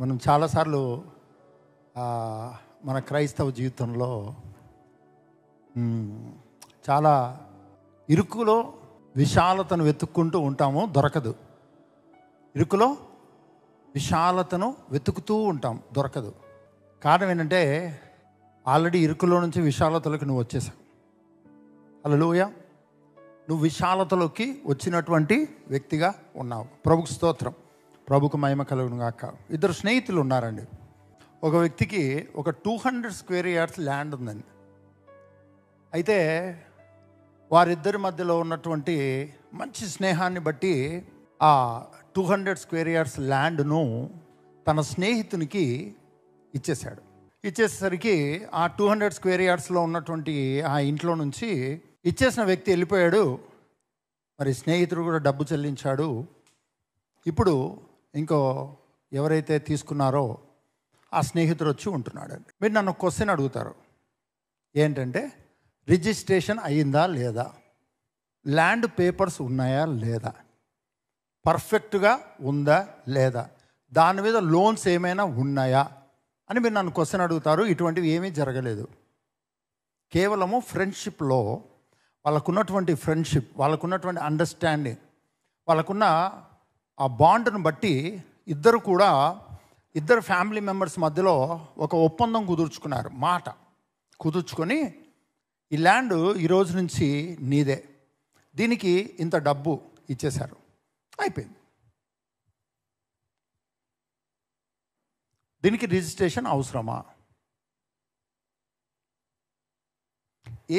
మనం చాలాసార్లు మన క్రైస్తవ జీవితంలో చాలా ఇరుకులో విశాలతను వెతుక్కుంటూ ఉంటాము, దొరకదు. ఇరుకులో విశాలతను వెతుకుతూ ఉంటాం, దొరకదు. కారణం ఏంటంటే ఆల్రెడీ ఇరుకులో నుంచి విశాలతలోకి నువ్వు వచ్చేసావు. హల్లెలూయా. నువ్వు విశాలతలోకి వచ్చినటువంటి వ్యక్తిగా ఉన్నావు. ప్రభుకు స్తోత్రం, ప్రభుకు మహిమ కలుగును గాక. ఇద్దరు స్నేహితులు ఉన్నారండి. ఒక వ్యక్తికి ఒక 200 స్క్వేర్ యార్డ్స్ ల్యాండ్ ఉందండి. అయితే వారిద్దరి మధ్యలో ఉన్నటువంటి మంచి స్నేహాన్ని బట్టి ఆ 200 స్క్వేర్ యార్డ్స్ ల్యాండ్ను తన స్నేహితునికి ఇచ్చేశాడు. ఇచ్చేసరికి ఆ 200 స్క్వేర్ యార్డ్స్లో ఉన్నటువంటి ఆ ఇంట్లో నుంచి ఇచ్చేసిన వ్యక్తి వెళ్ళిపోయాడు. మరి స్నేహితుడు కూడా డబ్బు చెల్లించాడు. ఇప్పుడు ఇంకో ఎవరైతే తీసుకున్నారో ఆ స్నేహితుడు వచ్చి ఉంటున్నాడు. మీరు నన్ను క్వశ్చన్ అడుగుతారు, ఏంటంటే రిజిస్ట్రేషన్ అయ్యిందా లేదా, ల్యాండ్ పేపర్స్ ఉన్నాయా లేదా, పర్ఫెక్ట్గా ఉందా లేదా, దాని మీద లోన్స్ ఏమైనా ఉన్నాయా అని మీరు నన్ను క్వశ్చన్ అడుగుతారు. ఇటువంటివి ఏమీ జరగలేదు. కేవలము ఫ్రెండ్షిప్లో వాళ్ళకున్నటువంటి ఫ్రెండ్షిప్, వాళ్ళకున్నటువంటి అండర్స్టాండింగ్, వాళ్ళకున్న ఆ బాండ్ను బట్టి ఇద్దరు ఫ్యామిలీ మెంబర్స్ మధ్యలో ఒక ఒప్పందం కుదుర్చుకున్నారు. మాట కుదుర్చుకొని ఈ ల్యాండ్ ఈరోజు నుంచి నీదే, దీనికి ఇంత డబ్బు ఇచ్చేశారు, అయిపోయింది. దీనికి రిజిస్ట్రేషన్ అవసరమా?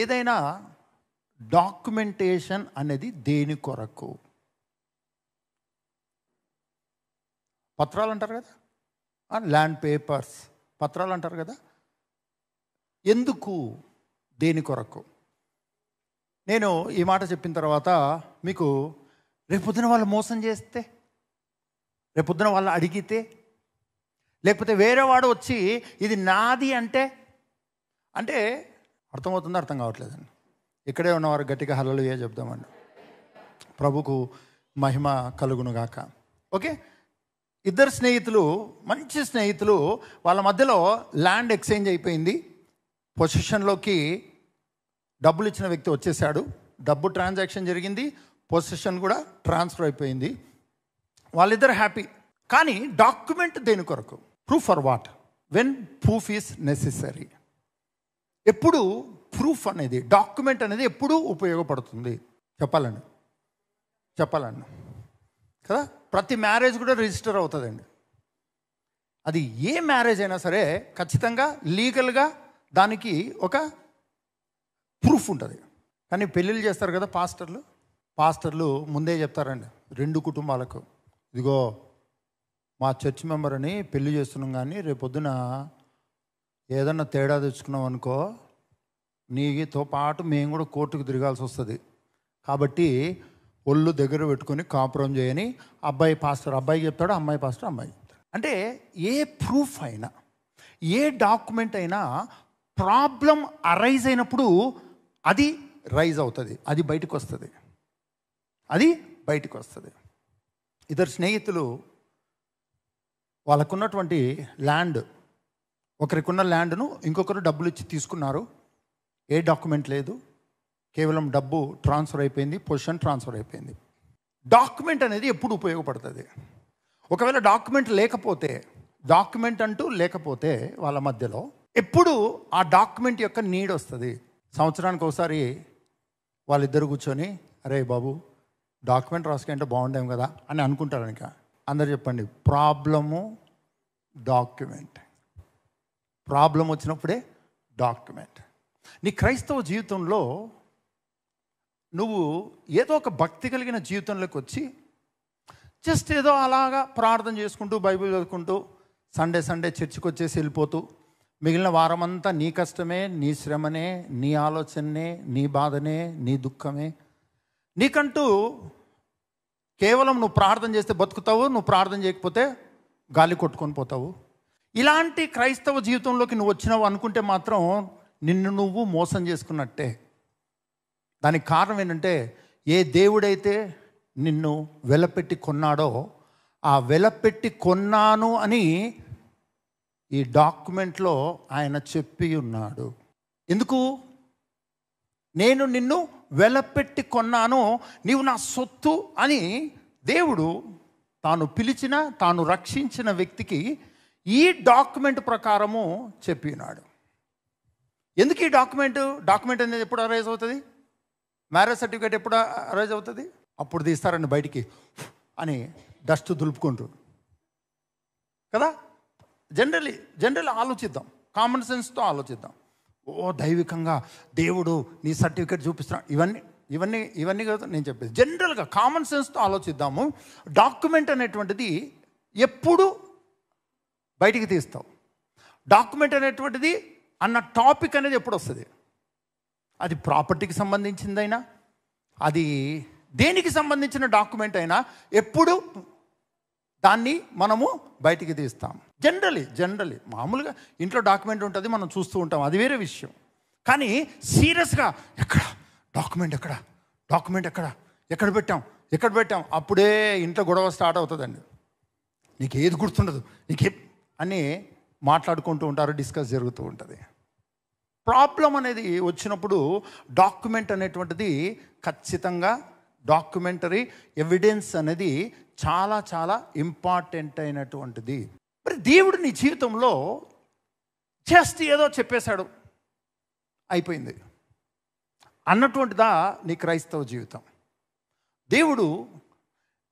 ఏదైనా డాక్యుమెంటేషన్ అనేది దేని కొరకు? పత్రాలు అంటారు కదా, ల్యాండ్ పేపర్స్, పత్రాలు అంటారు కదా. ఎందుకు, దేని కొరకు? నేను ఈ మాట చెప్పిన తర్వాత మీకు రేపొద్దున వాళ్ళు మోసం చేస్తే, రేపొద్దున వాళ్ళు అడిగితే, లేకపోతే వేరే వాడు వచ్చి ఇది నాది అంటే అర్థమవుతుందో అర్థం కావట్లేదండి. ఇక్కడే ఉన్నవారు గట్టిగా హల్లెలూయా చెప్దామండి. ప్రభుకు మహిమ కలుగును గాక. ఓకే, ఇద్దరు స్నేహితులు, మంచి స్నేహితులు, వాళ్ళ మధ్యలో ల్యాండ్ ఎక్స్చేంజ్ అయిపోయింది. పొజిషన్లోకి డబ్బులు ఇచ్చిన వ్యక్తి వచ్చేసాడు, డబ్బు ట్రాన్సాక్షన్ జరిగింది, పొజిషన్ కూడా ట్రాన్స్ఫర్ అయిపోయింది. వాళ్ళిద్దరు హ్యాపీ. కానీ డాక్యుమెంట్ దేని కొరకు? Proof for what? When proof is necessary. ఎప్పుడు ప్రూఫ్ అనేది, డాక్యుమెంట్ అనేది ఎప్పుడు ఉపయోగపడుతుంది? చెప్పాలండి కదా. ప్రతి మ్యారేజ్ కూడా రిజిస్టర్ అవుతుందండి. అది ఏ మ్యారేజ్ అయినా సరే ఖచ్చితంగా లీగల్గా దానికి ఒక ప్రూఫ్ ఉంటుంది. కానీ పెళ్ళిళ్ళు చేస్తారు కదా పాస్టర్లు ముందే చెప్తారండి రెండు కుటుంబాలకు, ఇదిగో మా చర్చ్ మెంబర్ అని పెళ్లి చేస్తున్నాం, కానీ రేపొద్దున ఏదన్నా తేడా తెచ్చుకున్నాం అనుకో, నీతో పాటు మేము కూడా కోర్టుకు తిరగాల్సి వస్తుంది, కాబట్టి ఒళ్ళు దగ్గర పెట్టుకొని కాపురం చేయని అబ్బాయి చెప్తాడు, అమ్మాయి పాస్టర్ అమ్మాయి చెప్తాడు. అంటే ఏ ప్రూఫ్ అయినా, ఏ డాక్యుమెంట్ అయినా ప్రాబ్లం అరైజ్ అయినప్పుడు అది రైజ్ అవుతుంది, అది బయటకు వస్తుంది. ఇద్దరు స్నేహితులు వాళ్ళకున్నటువంటి ల్యాండ్, ఒకరికున్న ల్యాండ్ను ఇంకొకరు డబ్బులు ఇచ్చి తీసుకున్నారు. ఏ డాక్యుమెంట్ లేదు, కేవలం డబ్బు ట్రాన్స్ఫర్ అయిపోయింది, పొజిషన్ ట్రాన్స్ఫర్ అయిపోయింది. డాక్యుమెంట్ అనేది ఎప్పుడు ఉపయోగపడుతుంది? ఒకవేళ డాక్యుమెంట్ లేకపోతే వాళ్ళ మధ్యలో ఎప్పుడు ఆ డాక్యుమెంట్ యొక్క నీడ్ వస్తుంది. సంవత్సరానికి ఒకసారి వాళ్ళిద్దరు కూర్చొని, అరే బాబు డాక్యుమెంట్ రాసుకుంటే బాగుండేం కదా అని అనుకుంటారు. ఇంకా అందరు చెప్పండి, ప్రాబ్లం వచ్చినప్పుడే డాక్యుమెంట్. నీ క్రైస్తవ జీవితంలో నువ్వు ఏదో ఒక భక్తి కలిగిన జీవితంలోకి వచ్చి జస్ట్ ఏదో అలాగా ప్రార్థన చేసుకుంటూ, బైబిల్ చదువుకుంటూ, సండే చర్చికి వచ్చేసి వెళ్ళిపోతూ, మిగిలిన వారమంతా నీ కష్టమే, నీ శ్రమనే, నీ ఆలోచనే, నీ బాధనే, నీ దుఃఖమే, నీకంటూ కేవలం నువ్వు ప్రార్థన చేస్తే బతుకుతావు, నువ్వు ప్రార్థన చేయకపోతే గాలి కొట్టుకొని పోతావు. ఇలాంటి క్రైస్తవ జీవితంలోకి నువ్వు వచ్చినావు అనుకుంటే మాత్రం నిన్ను నువ్వు మోసం చేసుకున్నట్టే. దానికి కారణం ఏంటంటే, ఏ దేవుడైతే నిన్ను వెలపెట్టి కొన్నాడో, ఆ వెలపెట్టి కొన్నాను అని ఈ డాక్యుమెంట్లో ఆయన చెప్పి ఉన్నాడు. ఎందుకు? నేను నిన్ను వెలపెట్టి కొన్నాను, నీవు నా సొత్తు అని దేవుడు తాను పిలిచిన, తాను రక్షించిన వ్యక్తికి ఈ డాక్యుమెంట్ ప్రకారము చెప్పినాడు. ఎందుకు ఈ డాక్యుమెంట్ అనేది ఎప్పుడు అరైజ్ అవుతుంది? మ్యారేజ్ సర్టిఫికేట్ ఎప్పుడు అరైజ్ అవుతుంది? అప్పుడు తీస్తారండి బయటికి అని డస్ట్ దులుపుకుంటూ కదా. జనరల్ ఆలోచిద్దాం, కామన్ సెన్స్తో ఆలోచిద్దాం. ఓ దైవికంగా దేవుడు నీ సర్టిఫికేట్ చూపిస్తున్నాడు, ఇవన్నీ కదా నేను చెప్పేది. జనరల్గా కామన్ సెన్స్తో ఆలోచిద్దాము. డాక్యుమెంట్ అనేటువంటిది ఎప్పుడు బయటికి తీస్తావు? డాక్యుమెంట్ అనేటువంటిది అన్న టాపిక్ అనేది ఎప్పుడు వస్తుంది? అది ప్రాపర్టీకి సంబంధించిందైనా, అది దేనికి సంబంధించిన డాక్యుమెంట్ అయినా ఎప్పుడు దాన్ని మనము బయటికి తీస్తాం. జనరలీ మామూలుగా ఇంట్లో డాక్యుమెంట్ ఉంటుంది, మనం చూస్తూ ఉంటాం, అది వేరే విషయం. కానీ సీరియస్గా డాక్యుమెంట్ ఎక్కడ పెట్టాం అప్పుడే ఇంట్లో గొడవ స్టార్ట్ అవుతుందండి. నీకు ఏది గుర్తుండదు, అని మాట్లాడుకుంటూ ఉంటారు, డిస్కస్ జరుగుతూ ఉంటుంది. ప్రాబ్లం అనేది వచ్చినప్పుడు డాక్యుమెంట్ అనేటువంటిది ఖచ్చితంగా, డాక్యుమెంటరీ ఎవిడెన్స్ అనేది చాలా చాలా ఇంపార్టెంట్ అయినటువంటిది. మరి దేవుడు నీ జీవితంలో జస్ట్ ఏదో చెప్పేశాడు, అయిపోయింది అన్నటువంటిదా నీ క్రైస్తవ జీవితం? దేవుడు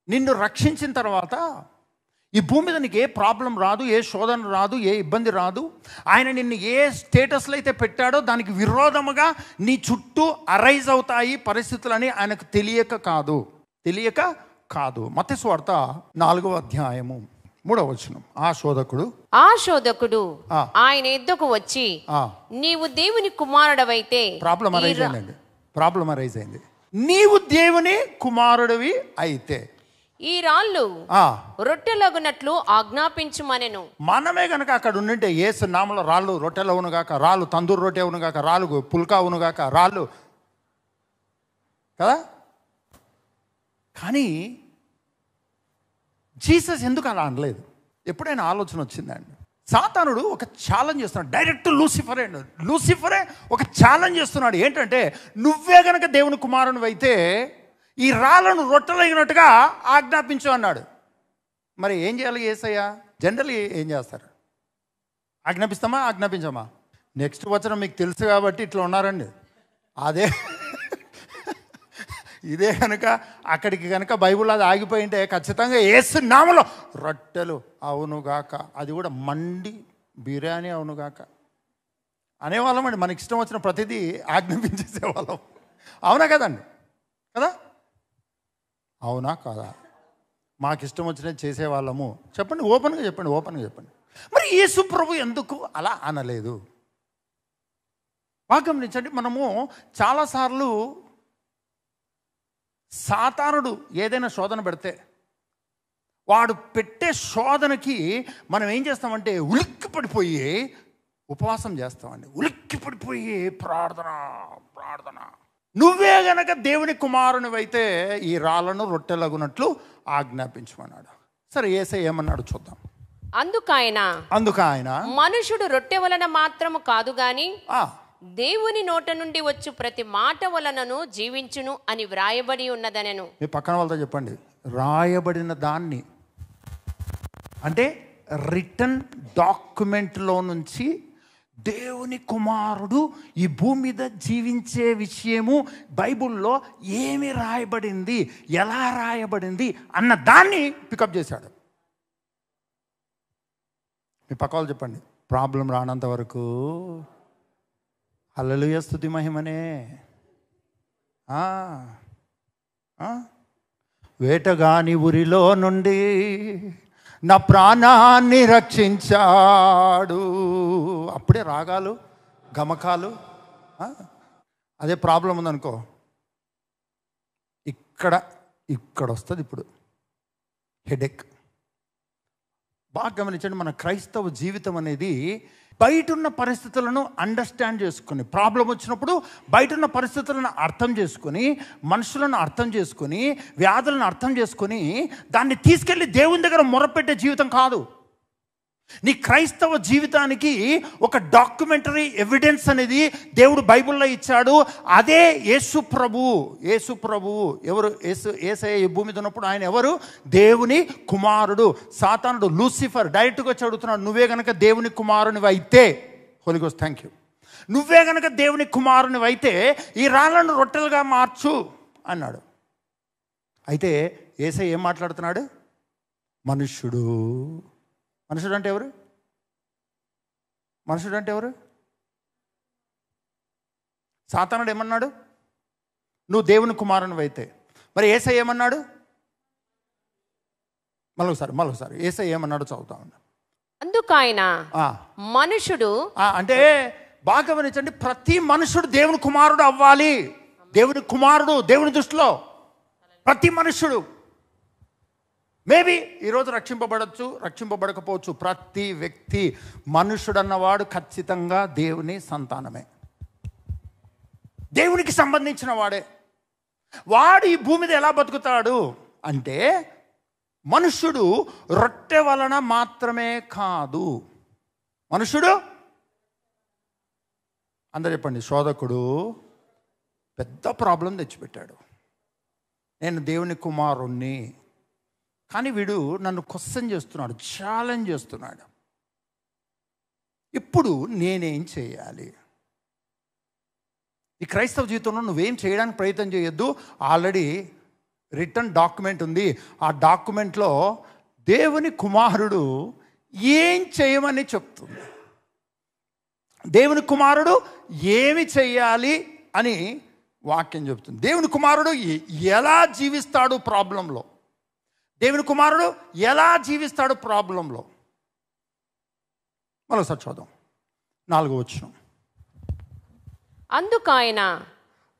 నిన్ను రక్షించిన తర్వాత ఈ భూమి మీద నీకు ఏ ప్రాబ్లం రాదు, ఏ శోధన రాదు, ఏ ఇబ్బంది రాదు. ఆయన నిన్ను ఏ స్టేటస్లో అయితే పెట్టాడో దానికి విరోధముగా నీ చుట్టూ అరైజ్ అవుతాయి పరిస్థితులని ఆయనకు తెలియక కాదు. మత్తయి సువార్త 4వ అధ్యాయము 3వ వచనం. ఆ శోధకుడు ఆయన ఎద్దుకు వచ్చి, నీవు దేవుని కుమారుడవైతే. ప్రాబ్లం అరైజ్ అయింది. నీవు దేవుని కుమారుడివి అయితే ఈ రాళ్ళు రొట్టెలగునట్లు ఆజ్ఞాపించుమనెను. మనమే కనుక అక్కడ ఉండింటే యేసు నామములో రాళ్ళు రొట్టెలు అవును గాక, రాళ్ళు తందూరు రొట్టె అవును గాక, రాళ్ళు పుల్కా అవును గాక, రాళ్ళు కదా. కానీ జీసస్ ఎందుకు అలా అనలేదు? ఎప్పుడైనా ఆలోచన వచ్చిందండి? సాతానుడు ఒక ఛాలెంజ్ చేస్తున్నాడు, డైరెక్ట్ లూసిఫరే ఒక ఛాలెంజ్ చేస్తున్నాడు. ఏంటంటే, నువ్వే గనక దేవుని కుమారునివి అయితే ఈ రాళ్ళను రొట్టెలగినట్టుగా ఆజ్ఞాపించు అన్నాడు. మరి ఏం చేయాలి యేసయ్య? జనరల్లీ ఏం చేస్తారు? ఆజ్ఞాపించమా? నెక్స్ట్ వచనం మీకు తెలుసు కాబట్టి ఇట్లా ఉన్నారండి. ఇదే కనుక అక్కడికి కనుక బైబుల్ అది ఆగిపోయింటే ఖచ్చితంగా యేసు నామములో రొట్టెలు అవునుగాక, అది కూడా మండి బిర్యానీ అవునుగాక అనేవాళ్ళం అండి. మనకి ఇష్టం వచ్చిన ప్రతిదీ ఆజ్ఞాపించేసేవాళ్ళం. అవునా కదండి? కదా, అవునా కాదా? మాకు ఇష్టం వచ్చినది చేసేవాళ్ళము. చెప్పండి, ఓపెన్గా చెప్పండి. మరి యేసు ప్రభు ఎందుకు అలా అనలేదు? బాగా గమనించండి. మనము చాలాసార్లు సాతానుడు ఏదైనా శోధన పెడితే వాడు పెట్టే శోధనకి మనం ఏం చేస్తామంటే ఉలిక్కి పడిపోయి ఉపవాసం చేస్తామండి. ఉలిక్కి పడిపోయి ప్రార్థన. నువ్వే గనక దేవుని కుమారునివైతే ఈ రాళ్ళను రొట్టెలగునట్లు ఆజ్ఞాపించమన్నాడు. సరే, యేసయ్య ఏమన్నాడు చూద్దాం. అందుకాయన మనుషుడు రొట్టె వలన మాత్రము కాదు గాని దేవుని నోట నుండి వచ్చు ప్రతి మాట వలనను జీవించును అని వ్రాయబడి ఉన్నదనెను. మీ పక్కన వాళ్ళతో చెప్పండి, రాయబడిన దాన్ని అంటే రిటన్ డాక్యుమెంట్లో నుంచి దేవుని కుమారుడు ఈ భూమి మీద జీవించే విషయము బైబుల్లో ఏమి రాయబడింది, ఎలా రాయబడింది అన్న దాన్ని పికప్ చేశాడు. మీ పక్క వాళ్ళు చెప్పండి, ప్రాబ్లం రానంత వరకు హల్లెలూయా స్తుతి మహిమనే. వేటగాని ఊరిలో నుండి నా ప్రాణాన్ని రక్షించాడు. అప్పుడే రాగాలు గమకాలు. అదే ప్రాబ్లం ఉందనుకో, ఇక్కడ వస్తుంది ఇప్పుడు హెడేక్. బాగా గమనించండి, మన క్రైస్తవ జీవితం అనేది బయటున్న పరిస్థితులను అండర్స్టాండ్ చేసుకొని, ప్రాబ్లం వచ్చినప్పుడు బయటున్న పరిస్థితులను అర్థం చేసుకొని, మనుషులను అర్థం చేసుకొని, వ్యాధులను అర్థం చేసుకొని దాన్ని తీసుకెళ్ళి దేవుని దగ్గర మొరపెట్టే జీవితం కాదు. నీ క్రైస్తవ జీవితానికి ఒక డాక్యుమెంటరీ ఎవిడెన్స్ అనేది దేవుడు బైబిల్లో ఇచ్చాడు. అదే యేసు ప్రభువు. ఎవరు? యేసయ్య ఈ భూమి మీద ఉన్నప్పుడు ఆయన ఎవరు? దేవుని కుమారుడు. సాతానుడు లూసిఫర్ డైరెక్ట్గా వచ్చి అడుగుతున్నాడు, నువ్వే గనక దేవుని కుమారునివి అయితే, హోలీ గోస్ట్ థ్యాంక్ యూ, నువ్వే గనక దేవుని కుమారునివి అయితే ఈ రాళ్ళను రొట్టెలుగా మార్చు అన్నాడు. అయితే యేసయ్య ఏం మాట్లాడుతున్నాడు? మనుష్యుడు అంటే ఎవరు? మనుషుడు అంటే ఎవరు? సాతానుడు ఏమన్నాడు? నువ్వు దేవుని కుమారునివి అయితే. మరి యేసయ్య ఏమన్నాడు? మళ్ళొకసారి యేసయ్య ఏమన్నాడు చదువుతా ఉన్నా. అందుకు ఆయన మనుషుడు అంటే బాగా గమనించండి, ప్రతి మనుషుడు దేవుని కుమారుడు అవ్వాలి. దేవుని కుమారుడు దేవుని దృష్టిలో ప్రతి మనుషుడు. మేబీ ఈరోజు రక్షింపబడచ్చు, రక్షింపబడకపోవచ్చు. ప్రతి వ్యక్తి మనుషుడు అన్నవాడు ఖచ్చితంగా దేవుని సంతానమే, దేవునికి సంబంధించిన వాడే. వాడు ఈ భూమి మీద ఎలా బతుకుతాడు అంటే, మనుషుడు రొట్టె వలన మాత్రమే కాదు. మనుషుడు అందరూ చెప్పండి, శోధకుడు పెద్ద ప్రాబ్లం తెచ్చిపెట్టాడు. నేను దేవుని కుమారుణ్ణి, కానీ వీడు నన్ను క్వశ్చన్ చేస్తున్నాడు, ఛాలెంజ్ చేస్తున్నాడు. ఇప్పుడు నేనేం చేయాలి? ఈ క్రైస్తవ జీవితంలో నువ్వేం చేయడానికి ప్రయత్నం చేయొద్దు. ఆల్రెడీ రిటర్న్ డాక్యుమెంట్ ఉంది. ఆ డాక్యుమెంట్లో దేవుని కుమారుడు ఏం చేయమని చెప్తుంది. దేవుని కుమారుడు ఏమి చెయ్యాలి అని వాక్యం చెప్తుంది. దేవుని కుమారుడు ఎలా జీవిస్తాడు ప్రాబ్లంలో, దేవుని కుమారుడు ఎలా జీవిస్తాడు ప్రాబ్లంలో. మరోసారి చూద్దాం, 4వ వచనం. అందుకు ఆయన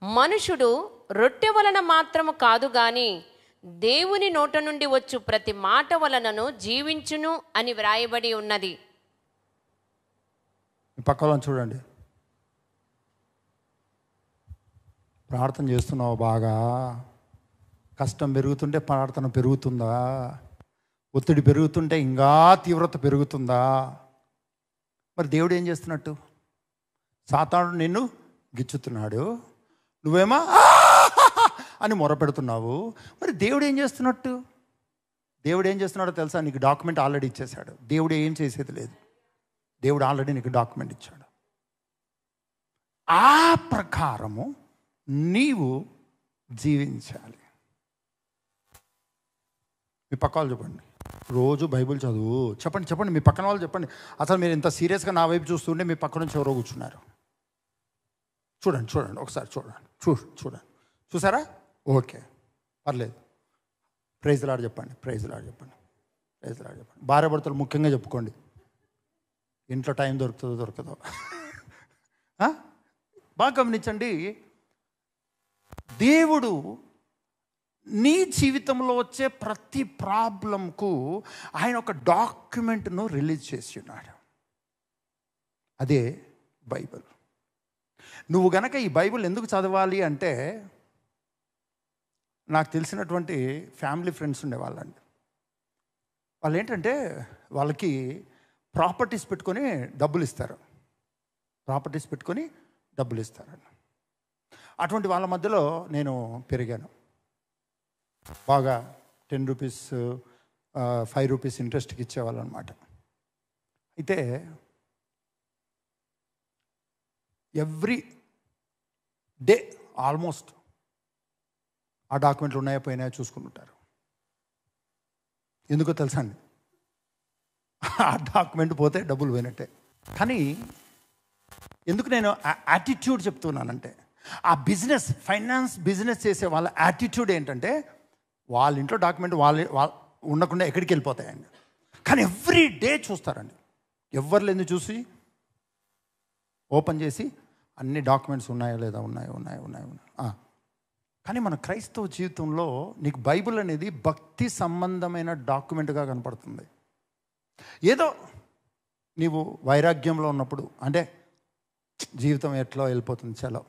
మనుషుడు రొట్టె వలన మాత్రము కాదు గాని దేవుని నోట నుండి వచ్చు ప్రతి మాట వలనను జీవించును అని వ్రాయబడి ఉన్నది. పక్కలో చూడండి, ప్రార్థన చేస్తున్నావు బాగా, కష్టం పెరుగుతుంటే ప్రార్థన పెరుగుతుందా? ఒత్తిడి పెరుగుతుంటే ఇంకా తీవ్రత పెరుగుతుందా? మరి దేవుడు ఏం చేస్తున్నట్టు? సాతానుడు నిన్ను గిచ్చుతున్నాడు, నువ్వేమో అని మొరపెడుతున్నావు. మరి దేవుడు ఏం చేస్తున్నట్టు? దేవుడు ఏం చేస్తున్నాడో తెలుసా? నీకు డాక్యుమెంట్ ఆల్రెడీ ఇచ్చేశాడు. దేవుడు ఏం చేసేది లేదు, దేవుడు ఆల్రెడీ నీకు డాక్యుమెంట్ ఇచ్చాడు. ఆ ప్రకారము నీవు జీవించాలి. మీ పక్క వాళ్ళు చెప్పండి, రోజు బైబిల్ చదువు. చెప్పండి మీ పక్కన వాళ్ళు చెప్పండి. అసలు మీరు ఇంత సీరియస్గా నా వైపు చూస్తుంటే మీ పక్క నుంచి ఎవరో కూర్చున్నారు. చూడండి ఒకసారి చూడండి. చూసారా? ఓకే, పర్లేదు. ప్రైజ్ లార్డ్ చెప్పండి. భార్య భర్తలు ముఖ్యంగా చెప్పుకోండి. ఇంట్లో టైం దొరకదో బాగా గమనించండి. దేవుడు నీ జీవితంలో వచ్చే ప్రతి ప్రాబ్లంకు ఆయన ఒక డాక్యుమెంట్ను రిలీజ్ చేసి ఉన్నాడు. అదే బైబిల్. నువ్వు గనక ఈ బైబిల్ ఎందుకు చదవాలి అంటే, నాకు తెలిసినటువంటి ఫ్యామిలీ ఫ్రెండ్స్ ఉండేవాళ్ళండి. వాళ్ళు ఏంటంటే వాళ్ళకి ప్రాపర్టీస్ పెట్టుకొని డబ్బులు ఇస్తారు. అటువంటి వాళ్ళ మధ్యలో నేను పెరిగాను. బాగా 10 రూపీస్ 5 రూపీస్ ఇంట్రెస్ట్కి ఇచ్చేవాళ్ళు అనమాట. అయితే ఎవ్రీ డే ఆల్మోస్ట్ ఆ డాక్యుమెంట్లు ఉన్నాయో పోయినాయో చూసుకుంటుంటారు. ఎందుకో తెలుసా అండి, ఆ డాక్యుమెంట్ పోతే డబ్బులు పోయినట్టే. కానీ ఎందుకు నేను యాటిట్యూడ్ చెప్తున్నానంటే, ఆ ఫైనాన్స్ బిజినెస్ చేసే వాళ్ళ యాటిట్యూడ్ ఏంటంటే, వాళ్ళ ఇంట్లో డాక్యుమెంట్ వాళ్ళ ఉండకుండా ఎక్కడికి వెళ్ళిపోతాయండి. కానీ ఎవ్రీ డే చూస్తారండి. ఎవరు లేని చూసి ఓపెన్ చేసి అన్ని డాక్యుమెంట్స్ ఉన్నాయో లేదా, ఉన్నాయి. కానీ మన క్రైస్తవ జీవితంలో నీకు బైబిల్ అనేది భక్తి సంబంధమైన డాక్యుమెంట్గా కనపడుతుంది. ఏదో నీవు వైరాగ్యంలో ఉన్నప్పుడు, అంటే జీవితం ఎట్లా వెళ్ళిపోతుంది చలో,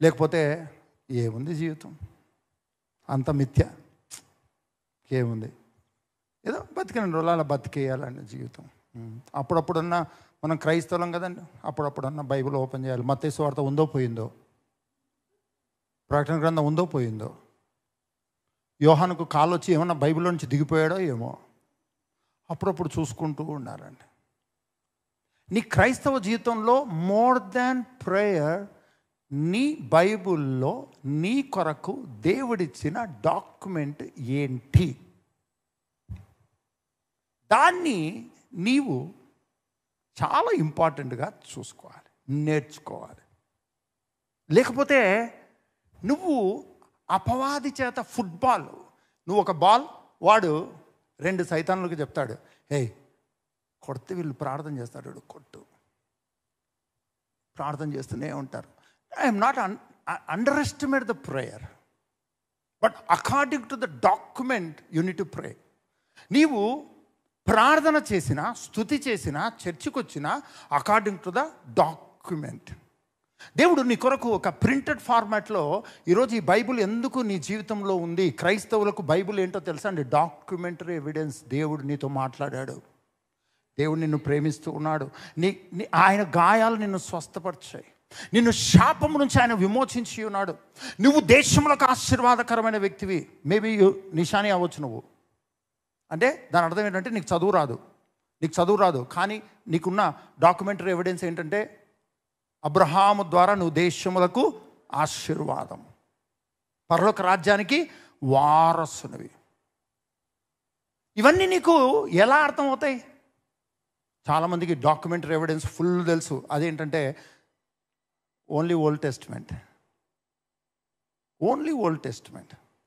లేకపోతే ఏముంది జీవితం అంత మిథ్య, ఏముంది ఏదో బతికిన రోజులు అలా బతికేయాలండి జీవితం, అప్పుడప్పుడన్నా మనం క్రైస్తవులం కదండి, అప్పుడప్పుడన్నా బైబిల్ ఓపెన్ చేయాలి. మత్తయి సువార్త ఉందో పోయిందో, ప్రకటన గ్రంథం ఉందో పోయిందో, యోహానుకు కాలు వచ్చి ఏమన్నా బైబిల్లో నుంచి దిగిపోయాడో ఏమో, అప్పుడప్పుడు చూసుకుంటూ ఉండాలండి. నీ క్రైస్తవ జీవితంలో మోర్ దాన్ ప్రేయర్, నీ బైబిల్లో నీ కొరకు దేవుడిచ్చిన డాక్యుమెంట్ ఏంటి, దాన్ని నీవు చాలా ఇంపార్టెంట్గా చూసుకోవాలి, నేర్చుకోవాలి. లేకపోతే నువ్వు అపవాది చేత ఫుట్బాల్, నువ్వు ఒక బాల్, వాడు 2 సైతాన్లకు చెప్తాడు, హే కొడితే వీళ్ళు ప్రార్థన చేస్తాడు, కొట్టు, ప్రార్థన చేస్తూనే ఉంటారు. I'm not under estimate the prayer, but according to the document you need to pray. నీవు ప్రార్థన చేసినా, స్తుతి చేసినా, చర్చికి వచ్చినా అకార్డింగ్ టు ద డాక్యుమెంట్. దేవుడు నీ కొరకు ఒక ప్రింటెడ్ ఫార్మాట్లో ఈరోజు ఈ బైబిల్ ఎందుకు నీ జీవితంలో ఉంది? క్రైస్తవులకు బైబిల్ ఏంటో తెలుసా అండి? Documentary evidence. దేవుడు నీతో మాట్లాడాడు, దేవుడు నిన్ను ప్రేమిస్తూ ఉన్నాడు, ఆయన గాయాలు నిన్ను స్వస్థపరిచాయి, నిన్ను శాపం నుంచి ఆయన విమోచించి ఉన్నాడు. నువ్వు దేశంలోకి ఆశీర్వాదకరమైన వ్యక్తివి. మేబీ నిషాని అవ్వచ్చు నువ్వు, అంటే దాని అర్థం ఏంటంటే నీకు చదువు రాదు, కానీ నీకున్న డాక్యుమెంటరీ ఎవిడెన్స్ ఏంటంటే అబ్రహాము ద్వారా నువ్వు దేశములకు ఆశీర్వాదం, పరలోక రాజ్యానికి వారసునివి. ఇవన్నీ నీకు ఎలా అర్థమవుతాయి? చాలామందికి డాక్యుమెంటరీ ఎవిడెన్స్ ఫుల్ తెలుసు, అదేంటంటే ఓన్లీ ఓల్డ్ టెస్టిమెంట్.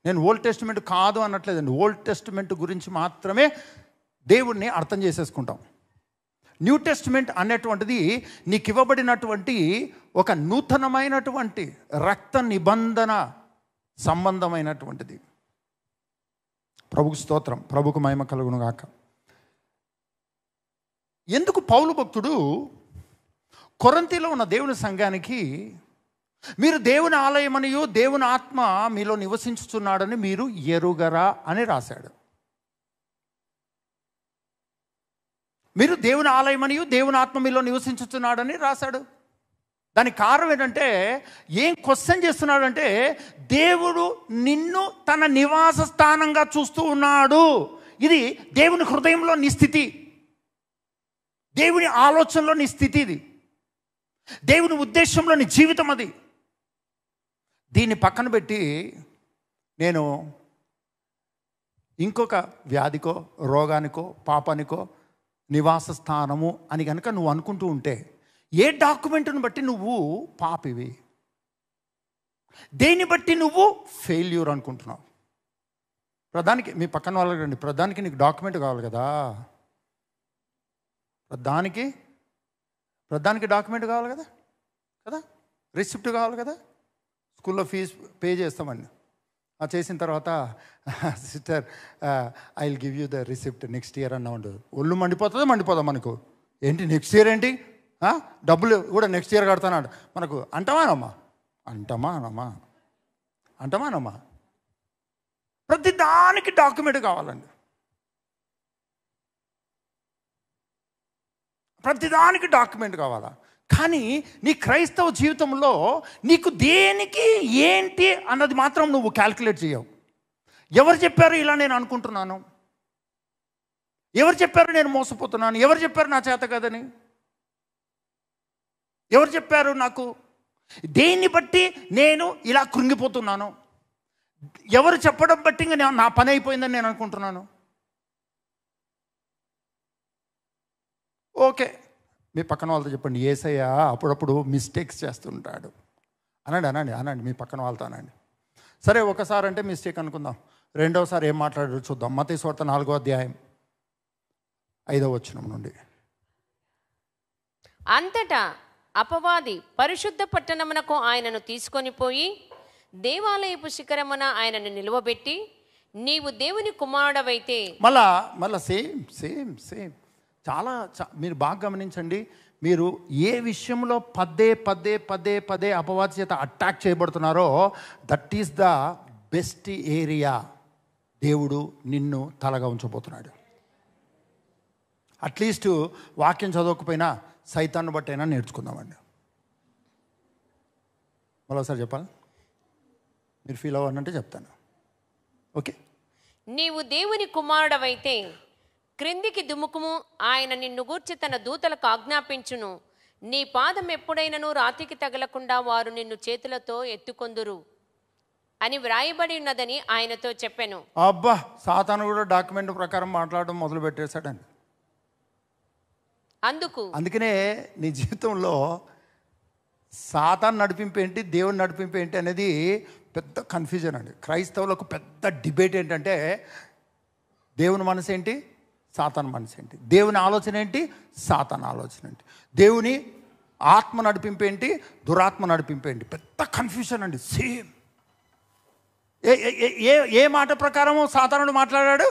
నేను ఓల్డ్ టెస్టిమెంట్ కాదు అనట్లేదండి, ఓల్డ్ టెస్టిమెంట్ గురించి మాత్రమే దేవుడిని అర్థం చేసేసుకుంటాం. న్యూ టెస్టిమెంట్ అనేటువంటిది నీకు ఇవ్వబడినటువంటి ఒక నూతనమైనటువంటి రక్త నిబంధన సంబంధమైనటువంటిది. ప్రభుకు స్తోత్రం, ప్రభుకు మహిమ కలుగును గాక. ఎందుకు పౌలు భక్తుడు కొరింథీలో ఉన్న దేవుని సంఘానికి మీరు దేవుని ఆలయమనియు దేవుని ఆత్మ మీలో నివసించుచున్నాడని మీరు ఎరుగరా అని రాశాడు. మీరు దేవుని ఆలయమనియు దేవుని ఆత్మ మీలో నివసించుచున్నాడని రాశాడు. దానికి కారణం ఏంటంటే, ఏం క్వశ్చన్ చేస్తున్నాడంటే, దేవుడు నిన్ను తన నివాస స్థానంగా చూస్తూ ఉన్నాడు. ఇది దేవుని హృదయంలో నీ స్థితి, దేవుని ఆలోచనలో నీ స్థితి, ఇది దేవుని ఉద్దేశంలో నీ జీవితం. అది దీన్ని పక్కన పెట్టి నేను ఇంకొక వ్యాధికో, రోగానికో, పాపానికో నివాస స్థానము అని కనుక నువ్వు అనుకుంటూ ఉంటే, ఏ డాక్యుమెంట్ని బట్టి నువ్వు పాపివి, దేన్ని బట్టి నువ్వు ఫెయిల్యూర్ అనుకుంటున్నావు? ప్రధానికి మీ పక్కన వాళ్ళకి రండి, ప్రధానికి నీకు డాక్యుమెంట్ కావాలి కదా, ప్రధానికి డాక్యుమెంట్ కావాలి కదా, రిసిప్ట్ కావాలి కదా. స్కూల్లో ఫీజు పే చేస్తామండి, చేసిన తర్వాత sister I will give you the receipt next year అన్నా ఉండదు. ఒళ్ళు మండిపోదా మనకు? ఏంటి నెక్స్ట్ ఇయర్ ఏంటి, డబ్బులు కూడా నెక్స్ట్ ఇయర్ కడతానాడు మనకు. అంటమానమ్మా ప్రతి దానికి డాక్యుమెంట్ కావాలండి, ప్రతిదానికి డాక్యుమెంట్ కావాలా? కానీ నీ క్రైస్తవ జీవితంలో నీకు దేనికి ఏంటి అన్నది మాత్రం నువ్వు క్యాల్కులేట్ చేయవు. ఎవరు చెప్పారు ఇలా నేను అనుకుంటున్నాను, ఎవరు చెప్పారు నేను మోసపోతున్నాను, ఎవరు చెప్పారు నా చేత కదని, ఎవరు చెప్పారు నాకు, దేన్ని బట్టి నేను ఇలా కృంగిపోతున్నాను, ఎవరు చెప్పడం బట్టి ఇంకా నా పని అయిపోయిందని నేను అనుకుంటున్నాను. ఓకే, మీ పక్కన వాళ్ళతో చెప్పండి, యేసయ్య అప్పుడప్పుడు మిస్టేక్స్ చేస్తుంటాడు అనండి మీ పక్కన వాళ్ళతో అనండి. సరే, ఒకసారి అంటే మిస్టేక్ అనుకుందాం, రెండవసారి ఏం మాట్లాడారు చూద్దాం. మత్తయి సువార్త 4వ అధ్యాయం 5వ వచనం నుండి. అంతటా అపవాది పరిశుద్ధ పట్టణమునకు ఆయనను తీసుకొని పోయి దేవాలయపు శిఖరమున ఆయనను నిలువబెట్టి, నీవు దేవుని కుమారుడవైతే. మళ్ళా సేమ్ చాలా మీరు బాగా గమనించండి. మీరు ఏ విషయంలో పదే అపవాది చేత అటాక్ చేయబడుతున్నారో, that is the best area దేవుడు నిన్ను తలగా ఉంచబోతున్నాడు. అట్లీస్ట్ వాక్యం చదవకపోయినా సైతాన్ని బట్టి అయినా నేర్చుకుందామండి. మరోసారి చెప్పాలి, మీరు ఫీల్ అవ్వాలంటే చెప్తాను. ఓకే, నీవు దేవుని కుమారుడవైతే క్రిందికి దుముకుము, ఆయన నిన్ను గూర్చి తన దూతలకు ఆజ్ఞాపించును, నీ పాదం ఎప్పుడైనను రాతికి తగలకుండా వారు నిన్ను చేతులతో ఎత్తుకొందురు అని వ్రాయబడి ఉన్నదని ఆయనతో చెప్పాను. అబ్బా, సాతాను కూడా డాక్యుమెంట్ ప్రకారం మాట్లాడడం మొదలు పెట్టేశాడండి. అందుకనే నీ జీవితంలో సాతాను నడిపింపు ఏంటి, దేవుని నడిపింపు ఏంటి అనేది పెద్ద కన్ఫ్యూజన్ అండి. క్రైస్తవులకు పెద్ద డిబేట్ ఏంటంటే దేవుని మనసు ఏంటి, సాతాను మనసు ఏంటి, దేవుని ఆలోచన ఏంటి, సాతాను ఆలోచన ఏంటి, దేవుని ఆత్మ నడిపింపు ఏంటి, దురాత్మ నడిపింపు ఏంటి, పెద్ద కన్ఫ్యూజన్ అండి. సేమ్ ఏ మాట ప్రకారము సాతానుడు మాట్లాడాడు.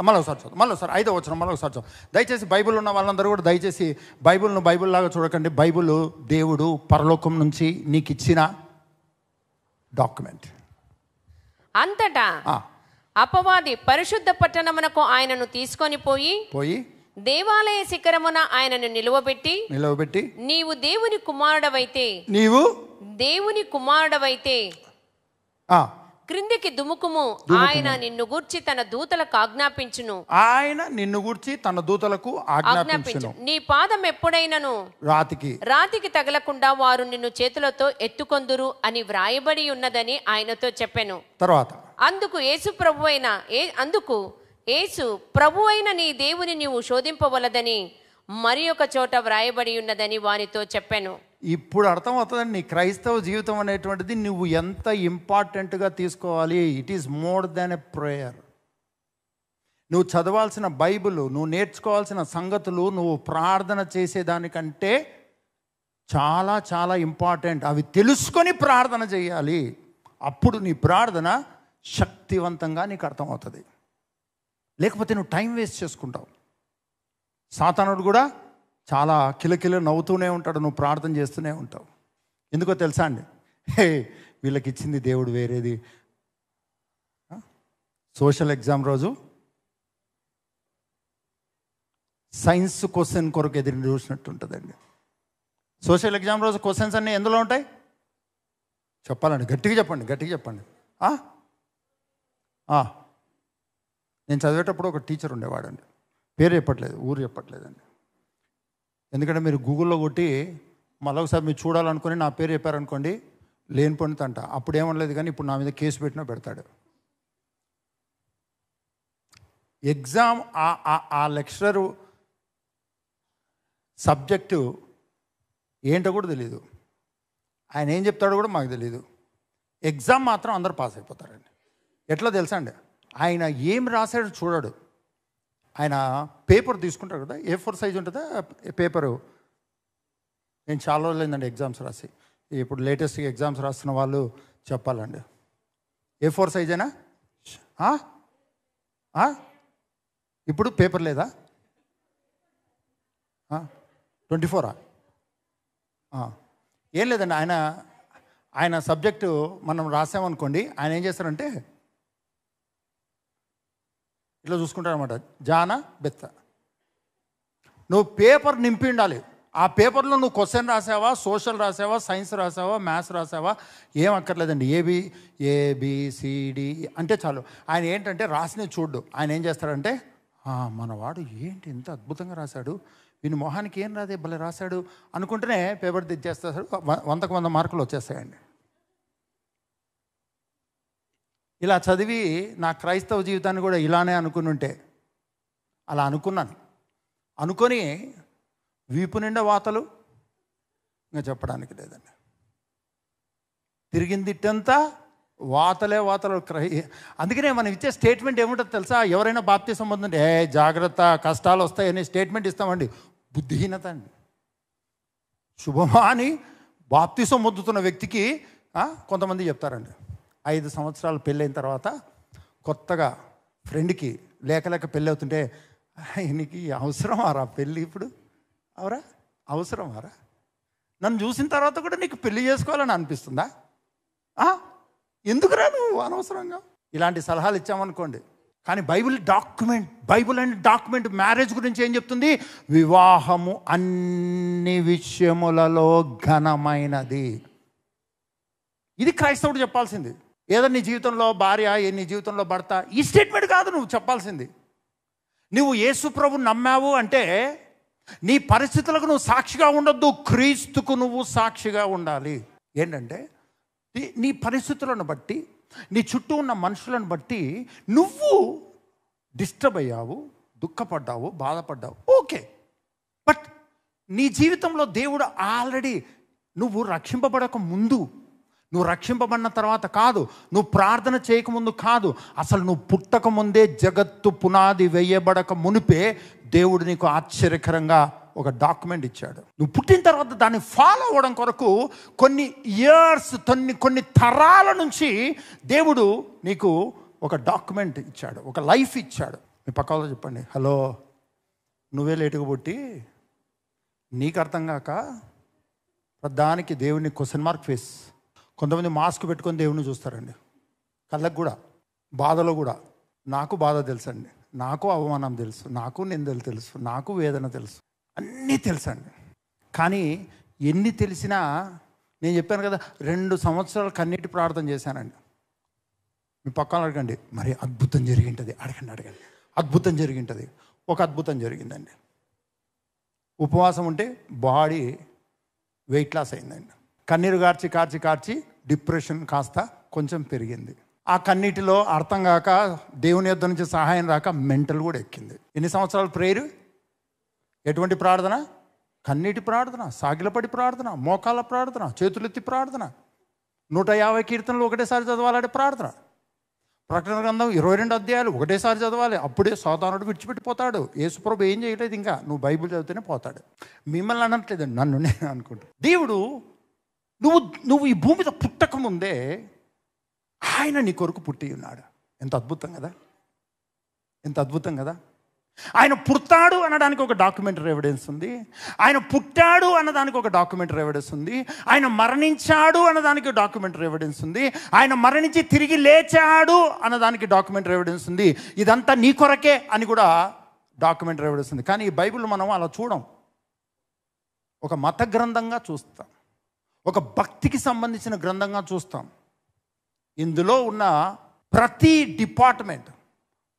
మళ్ళొకసారి చదువు, మళ్ళొకసారి 5వ వచనం మళ్ళొకసారి చదువు. దయచేసి బైబిల్ ఉన్న వాళ్ళందరూ కూడా దయచేసి బైబిల్ను బైబిల్ లాగా చూడకండి. బైబిల్ దేవుడు పరలోకం నుంచి నీకు ఇచ్చిన డాక్యుమెంట్. అంతటా అపవాది పరిశుద్ధ పట్టణమునకు ఆయనను తీసుకొని పోయి దేవాలయ శిఖరమున ఆయనను నిలువబెట్టి నీవు దేవుని కుమారుడవైతే క్రిందికి దుముకుము, ఆయన నిన్ను గూర్చి తన దూతలకు ఆజ్ఞాపించును, నీ పాదం ఎప్పుడైనను రాతికి తగలకుండా వారు నిన్ను చేతులతో ఎత్తుకొందురు అని వ్రాయబడి ఉన్నదని ఆయనతో చెప్పాను. తర్వాత అందుకు యేసు ప్రభువైన నీ దేవుని నీవు శోధింపవలదని మరి ఒక చోట వ్రాయబడి ఉన్నదని వానితో చెప్పాను. ఇప్పుడు అర్థమవుతుందండి నీ క్రైస్తవ జీవితం అనేటువంటిది నువ్వు ఎంత ఇంపార్టెంట్గా తీసుకోవాలి. It is more than a prayer. నువ్వు చదవాల్సిన బైబిల్, నువ్వు నేర్చుకోవాల్సిన సంగతులు, నువ్వు ప్రార్థన చేసేదానికంటే చాలా చాలా ఇంపార్టెంట్. అవి తెలుసుకొని ప్రార్థన చేయాలి. అప్పుడు నీ ప్రార్థన శక్తివంతంగా నీకు అర్థమవుతుంది. లేకపోతే నువ్వు టైం వేస్ట్ చేసుకుంటావు. సాతానుడు కూడా చాలా కిలకిల నవ్వుతూనే ఉంటాడు, నువ్వు ప్రార్థన చేస్తూనే ఉంటావు. ఎందుకో తెలుసా అండి, వీళ్ళకి ఇచ్చింది దేవుడు వేరేది. సోషల్ ఎగ్జామ్ రోజు సైన్స్ క్వశ్చన్ కొరకు ఎదురు చూసినట్టు ఉంటుందండి. సోషల్ ఎగ్జామ్ రోజు క్వశ్చన్స్ అన్నీ ఎందులో ఉంటాయి చెప్పాలండి, గట్టిగా చెప్పండి. నేను చదివేటప్పుడు ఒక టీచర్ ఉండేవాడండి, పేరు చెప్పట్లేదు, ఊరు చెప్పట్లేదండి. ఎందుకంటే మీరు గూగుల్లో కొట్టి మళ్ళొకసారి మీరు చూడాలనుకుని నా పేరు చెప్పారనుకోండి, లేనిపోయిన తంట. అప్పుడు ఏమనలేదు, కానీ ఇప్పుడు నా మీద కేసు పెట్టినా పెడతాడు. ఎగ్జామ్ ఆ లెక్చరరు సబ్జెక్టు ఏంటో కూడా తెలీదు, ఆయన ఏం చెప్తాడో కూడా మాకు తెలీదు. ఎగ్జామ్ మాత్రం అందరు పాస్ అయిపోతారండి. ఎట్లా తెలుసా అండి, ఆయన ఏం రాశాడో చూడడు. ఆయన పేపర్ తీసుకుంటారు కదా, A4 సైజ్ ఉంటుందా పేపరు. నేను చాలా రోజులైందండి ఎగ్జామ్స్ రాసి. ఇప్పుడు లేటెస్ట్ ఎగ్జామ్స్ రాస్తున్న వాళ్ళు చెప్పాలండి, A4 సైజేనా? ఇప్పుడు పేపర్ లేదా? 24 ఏం లేదండి. ఆయన సబ్జెక్టు మనం రాసామనుకోండి, ఆయన ఏం చేస్తారంటే ఇట్లా చూసుకుంటారనమాట, జాన బెత్త. నువ్వు పేపర్ నింపి ఉండాలి. ఆ పేపర్లో నువ్వు క్వశ్చన్ రాసావా, సోషల్ రాసావా, సైన్స్ రాసావా, మ్యాథ్స్ రాసావా, ఏం అక్కర్లేదండి. ABCD అంటే చాలు. ఆయన ఏంటంటే రాసినవి చూడు. ఆయన ఏం చేస్తాడంటే, మనవాడు ఏంటి ఇంత అద్భుతంగా రాశాడు, వీని మొహానికి ఏం రాదే భలే రాశాడు అనుకుంటేనే పేపర్ తెచ్చేస్తాడు. 100కు 100 మార్కులు వచ్చేస్తాయండి. ఇలా చదివి నా క్రైస్తవ జీవితాన్ని కూడా ఇలానే అనుకుని ఉంటే, అలా అనుకొని వీపు నిండా వాతలు, ఇంకా చెప్పడానికి లేదండి. తిరిగిందిట్టంతా వాతలే వాతలు. అందుకనే మనం ఇచ్చే స్టేట్మెంట్ ఏముంటుంది తెలుసా, ఎవరైనా బాప్తిసం పొందంటే జాగ్రత్త కష్టాలు వస్తాయి అనే స్టేట్మెంట్ ఇస్తామండి. బుద్ధిహీనత అండి. శుభమా అని బాప్తిసం పొందుతున్న వ్యక్తికి కొంతమంది చెప్తారండి, 5 సంవత్సరాలు పెళ్ళైన తర్వాత కొత్తగా ఫ్రెండ్కి లేక పెళ్ళి అవుతుంటే, నీకు అవసరమారా పెళ్ళి ఇప్పుడు, అవసరమారా, నన్ను చూసిన తర్వాత కూడా నీకు పెళ్ళి చేసుకోవాలని అనిపిస్తుందా, ఎందుకురా నువ్వు అనవసరంగా. ఇలాంటి సలహాలు ఇచ్చామనుకోండి, కానీ బైబిల్ అనే డాక్యుమెంట్ మ్యారేజ్ గురించి ఏం చెప్తుంది? వివాహము అన్ని విషయములలో ఘనమైనది. ఇది క్రైస్తవుడు చెప్పాల్సింది. ఏదో నీ జీవితంలో భార్య, నీ జీవితంలో భర్త, ఈ స్టేట్మెంట్ కాదు నువ్వు చెప్పాల్సింది. నువ్వు యేసు ప్రభువు నమ్మావు అంటే నీ పరిస్థితులకు నువ్వు సాక్షిగా ఉండొద్దు, క్రీస్తుకు నువ్వు సాక్షిగా ఉండాలి. ఏంటంటే నీ పరిస్థితులను బట్టి, నీ చుట్టూ ఉన్న మనుషులను బట్టి నువ్వు డిస్టర్బ్ అయ్యావు, దుఃఖపడ్డావు, బాధపడ్డావు, ఓకే. బట్ నీ జీవితంలో దేవుడు ఆల్రెడీ, నువ్వు రక్షింపబడక ముందు, నువ్వు రక్షింపబడిన తర్వాత కాదు, నువ్వు ప్రార్థన చేయకముందు కాదు, అసలు నువ్వు పుట్టక ముందే, జగత్తు పునాది వేయబడక మునిపే దేవుడు నీకు ఆశ్చర్యకరంగా ఒక డాక్యుమెంట్ ఇచ్చాడు. నువ్వు పుట్టిన తర్వాత దాన్ని ఫాలో అవ్వడం కొరకు కొన్ని ఇయర్స్, కొన్ని తరాల నుంచి దేవుడు నీకు ఒక డాక్యుమెంట్ ఇచ్చాడు, ఒక లైఫ్ ఇచ్చాడు. మీ పక్కలో చెప్పండి, హలో, నువ్వే లేటుగా పుట్టి నీకు అర్థం కాక దానికి దేవుని క్వశ్చన్ మార్క్ ఫేస్. కొంతమంది మాస్క్ పెట్టుకొని దేవుని చూస్తారండి, కళ్ళకు కూడా, బాధలో కూడా. నాకు బాధ తెలుసండి, నాకు అవమానం తెలుసు, నాకు నిందలు తెలుసు, నాకు వేదన తెలుసు, అన్నీ తెలుసండి. కానీ ఎన్ని తెలిసినా, నేను చెప్పాను కదా 2 సంవత్సరాలు కన్నీటి ప్రార్థన చేశానండి. మీ పక్కన అడగండి, మరి అద్భుతం జరిగింటుంది, అడగండి. అద్భుతం జరిగింటుంది. ఒక అద్భుతం జరిగిందండి. ఉపవాసం ఉంటే బాడీ వెయిట్ లాస్ అయిందండి. కన్నీరు కార్చి డిప్రెషన్ కాస్త కొంచెం పెరిగింది. ఆ కన్నీటిలో అర్థం కాక, దేవుని యొద్ద నుంచి సహాయం రాక మెంటల్ కూడా ఎక్కింది. ఎన్ని సంవత్సరాలు ప్రేయర్? ఎటువంటి ప్రార్థన? కన్నీటి ప్రార్థన, సాగిలపడి ప్రార్థన, మోకాళ్ళ ప్రార్థన, చేతులెత్తి ప్రార్థన, 150 కీర్తనలు ఒకటేసారి చదవాలంటే ప్రార్థన. ప్రకటన గ్రంథం 22 అధ్యాయాలు ఒకటేసారి చదవాలి, అప్పుడే సాతానుడు విడిచిపెట్టిపోతాడు. యేసుప్రభు ఏం చేయలేదు, ఇంకా నువ్వు బైబిల్ చదివితేనే పోతాడు. మిమ్మల్ని అనట్లేదండి, నన్ను నేను అనుకుంటా. దేవుడు నువ్వు ఈ భూమి మీద పుట్టక ముందే ఆయన నీ కొరకు పుట్టి ఉన్నాడు. ఎంత అద్భుతం కదా, ఎంత అద్భుతం కదా. ఆయన పుడతాడు అనడానికి ఒక డాక్యుమెంటరీ ఎవిడెన్స్ ఉంది, ఆయన పుట్టాడు అన్నదానికి ఒక డాక్యుమెంటరీ ఎవిడెన్స్ ఉంది, ఆయన మరణించాడు అన్నదానికి డాక్యుమెంటరీ ఎవిడెన్స్ ఉంది, ఆయన మరణించి తిరిగి లేచాడు అన్నదానికి డాక్యుమెంటరీ ఎవిడెన్స్ ఉంది. ఇదంతా నీ కొరకే అని కూడా డాక్యుమెంటరీ ఎవిడెన్స్ ఉంది. కానీ ఈ బైబిల్ మనం అలా చూడం, ఒక మత గ్రంథంగా చూస్తాం, ఒక భక్తికి సంబంధించిన గ్రంథంగా చూస్తాం. ఇందులో ఉన్న ప్రతి డిపార్ట్మెంట్,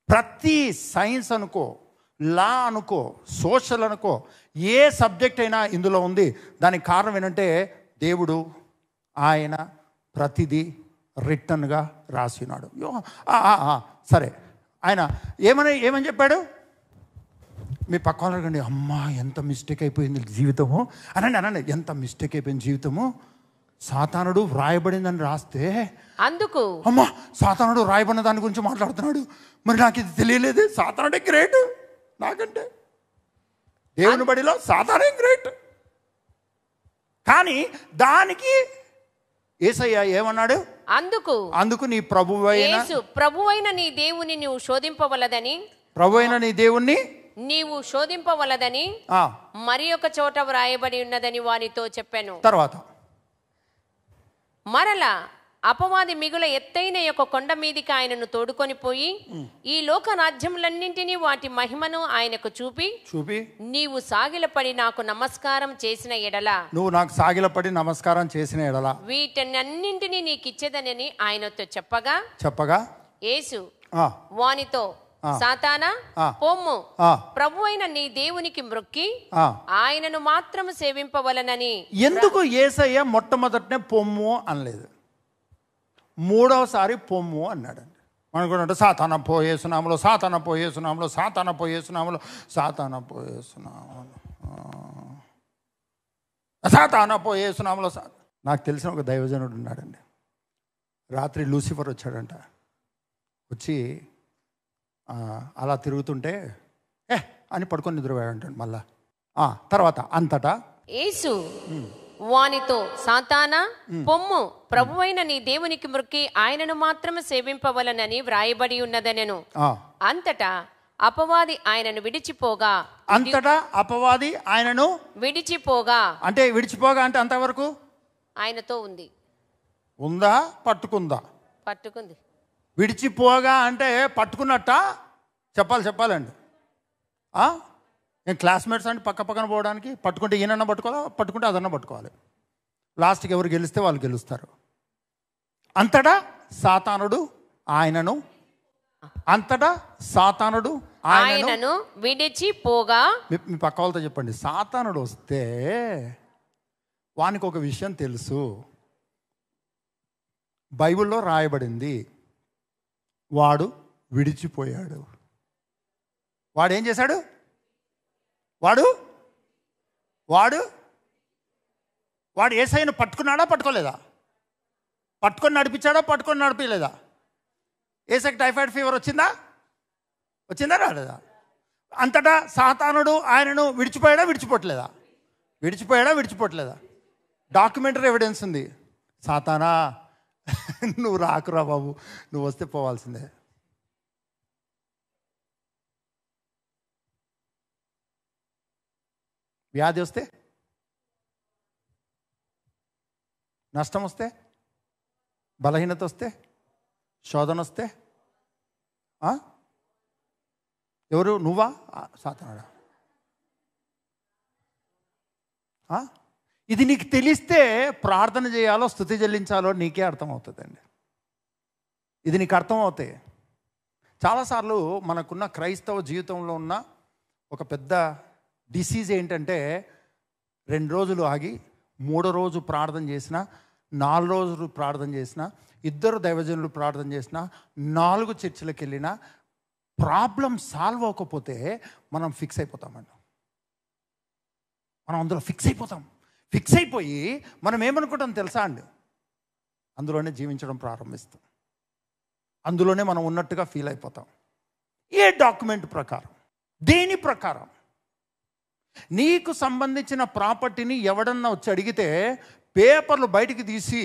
ప్రతి సైన్స్ అనుకో, లా అనుకో, సోషల్ అనుకో, ఏ సబ్జెక్ట్ అయినా ఇందులో ఉంది. దానికి కారణం ఏంటంటే దేవుడు ఆయన ప్రతిదీ రిటర్న్గా రాసినాడు. సరే, ఆయన ఏమని చెప్పాడు? మీ పక్కన అడగండి, అమ్మా ఎంత మిస్టేక్ అయిపోయింది జీవితము అనండి. ఎంత మిస్టేక్ అయిపోయింది జీవితము. సాతానుడు వ్రాయబడిందని రాస్తే, అందుకు అమ్మా సాతానుడు రాయబడిన దాని గురించి మాట్లాడుతున్నాడు, మరి నాకు ఇది తెలియలేదు. సాతానుడే గ్రేట్ నాకంటే, దేవుని బడిలో సాతానే గ్రేట్. కానీ దానికి యేసయ్య ఏమన్నాడు? అందుకు నీ ప్రభువైన నీ దేవుని నువ్వు శోధింపవలదని, ప్రభువైన నీ దేవుణ్ణి నీవు శోధింపవలదని మరి ఒక చోట వ్రాయబడి ఉన్నదని వానితో చెప్పాను. తర్వాత మరలా అపవాది మిగుల ఎత్తైన యొక్క కొండ మీదికి ఆయనను తోడుకొని పోయి ఈ లోక రాజ్యములన్నింటినీ వాటి మహిమను ఆయనకు చూపి నీవు సాగిలపడి నాకు నమస్కారం చేసిన ఎడల, నువ్వు నాకు సాగిలపడి నమస్కారం చేసిన ఎడల వీటన్నింటినీ నీకిచ్చేదనని ఆయనతో చెప్పగా యేసు వానితో, సాతానా పొమ్ము, ప్రభువైన నీ దేవునికి మ్రొక్కి ఆయనను మాత్రము సేవింపవలనని. ఎందుకు యేసయ్య మొట్టమొదటనే పొమ్ము అనలేదు, మూడవసారి పొమ్ము అన్నాడండి? అనుకుంటే సాతాన పోయేసునాములో, సాతాన పోయేసునాములో, సాతాన పోయేసునాములో, సాతాన పోయేసునాములో, సాతాన పోయేసునాములో. నాకు తెలిసిన ఒక దైవజనుడు ఉన్నాడండి. రాత్రి లూసిఫర్ వచ్చాడంట. వచ్చి అలా తిరుగుతుంటే అని పడుకొని నిద్రపోయాడంటాడు. మళ్ళా తర్వాత అంతటా యేసు వానితో, సాతానా పొమ్ము, ప్రభువైన నీ దేవునికి మ్రొక్కి ఆయనను మాత్రమే సేవింపవలనని వ్రాయబడి ఉన్నదనెను. అంతటా అపవాది ఆయనను విడిచిపోగా, విడిచిపోగా అంటే విడిచిపోగా అంటే అంతవరకు ఆయనతో ఉంది. ఉందా? పట్టుకుంది. విడిచిపోగా అంటే పట్టుకున్నట్ట చెప్పాలండి. నేను క్లాస్మేట్స్ అంటే పక్కన పోవడానికి పట్టుకుంటే ఈయనన్నా పట్టుకోవాలి, పట్టుకుంటే అదన్నా పట్టుకోవాలి. లాస్ట్కి ఎవరు గెలిస్తే వాళ్ళు గెలుస్తారు. అంతటా సాతానుడు ఆయనను విడిచిపోగా. మీ పక్క వాళ్ళతో చెప్పండి, సాతానుడు వస్తే వానికి ఒక విషయం తెలుసు. బైబిల్లో రాయబడింది, వాడు విడిచిపోయాడు. వాడు ఏం చేశాడు? వాడు యేసయ్యను పట్టుకున్నాడా పట్టుకోలేదా? పట్టుకొని నడిపించాడా పట్టుకొని నడిపించలేదా? యేసయ్యకి టైఫాయిడ్ ఫీవర్ వచ్చిందా రాలేదా? అంతటా సాతానుడు ఆయనను విడిచిపోవట్లేదా? డాక్యుమెంటరీ ఎవిడెన్స్ ఉంది. సాతానా నువ్వు రాకురా బాబు, నువ్వు వస్తే పోవాల్సిందే. వ్యాధి వస్తే, నష్టం వస్తే, బలహీనత వస్తే, శోధన వస్తే ఎవరు? నువ్వా సాతానుడా? ఇది నీకు తెలిస్తే ప్రార్థన చేయాలో స్తుతి చెల్లించాలో నీకే అర్థమవుతుందండి. ఇది నీకు అర్థమవుతాయి. చాలాసార్లు మనకున్న క్రైస్తవ జీవితంలో ఉన్న ఒక పెద్ద డిసీజ్ ఏంటంటే, 2 రోజులు ఆగి 3వ రోజు ప్రార్థన చేసినా, 4 రోజులు ప్రార్థన చేసినా, 2 దైవజనులు ప్రార్థన చేసినా, 4 చర్చిలకు వెళ్ళినా ప్రాబ్లం సాల్వ్ అవ్వకపోతే మనం ఫిక్స్ అయిపోతామండి. మనం అందులో ఫిక్స్ అయిపోయి మనం ఏమనుకుంటాం తెలుసా అండి? అందులోనే జీవించడం ప్రారంభిస్తాం. అందులోనే మనం ఉన్నట్టుగా ఫీల్ అయిపోతాం. ఏ డాక్యుమెంట్ ప్రకారం, దేని ప్రకారం? నీకు సంబంధించిన ప్రాపర్టీని ఎవడన్నా వచ్చి అడిగితే పేపర్లు బయటికి తీసి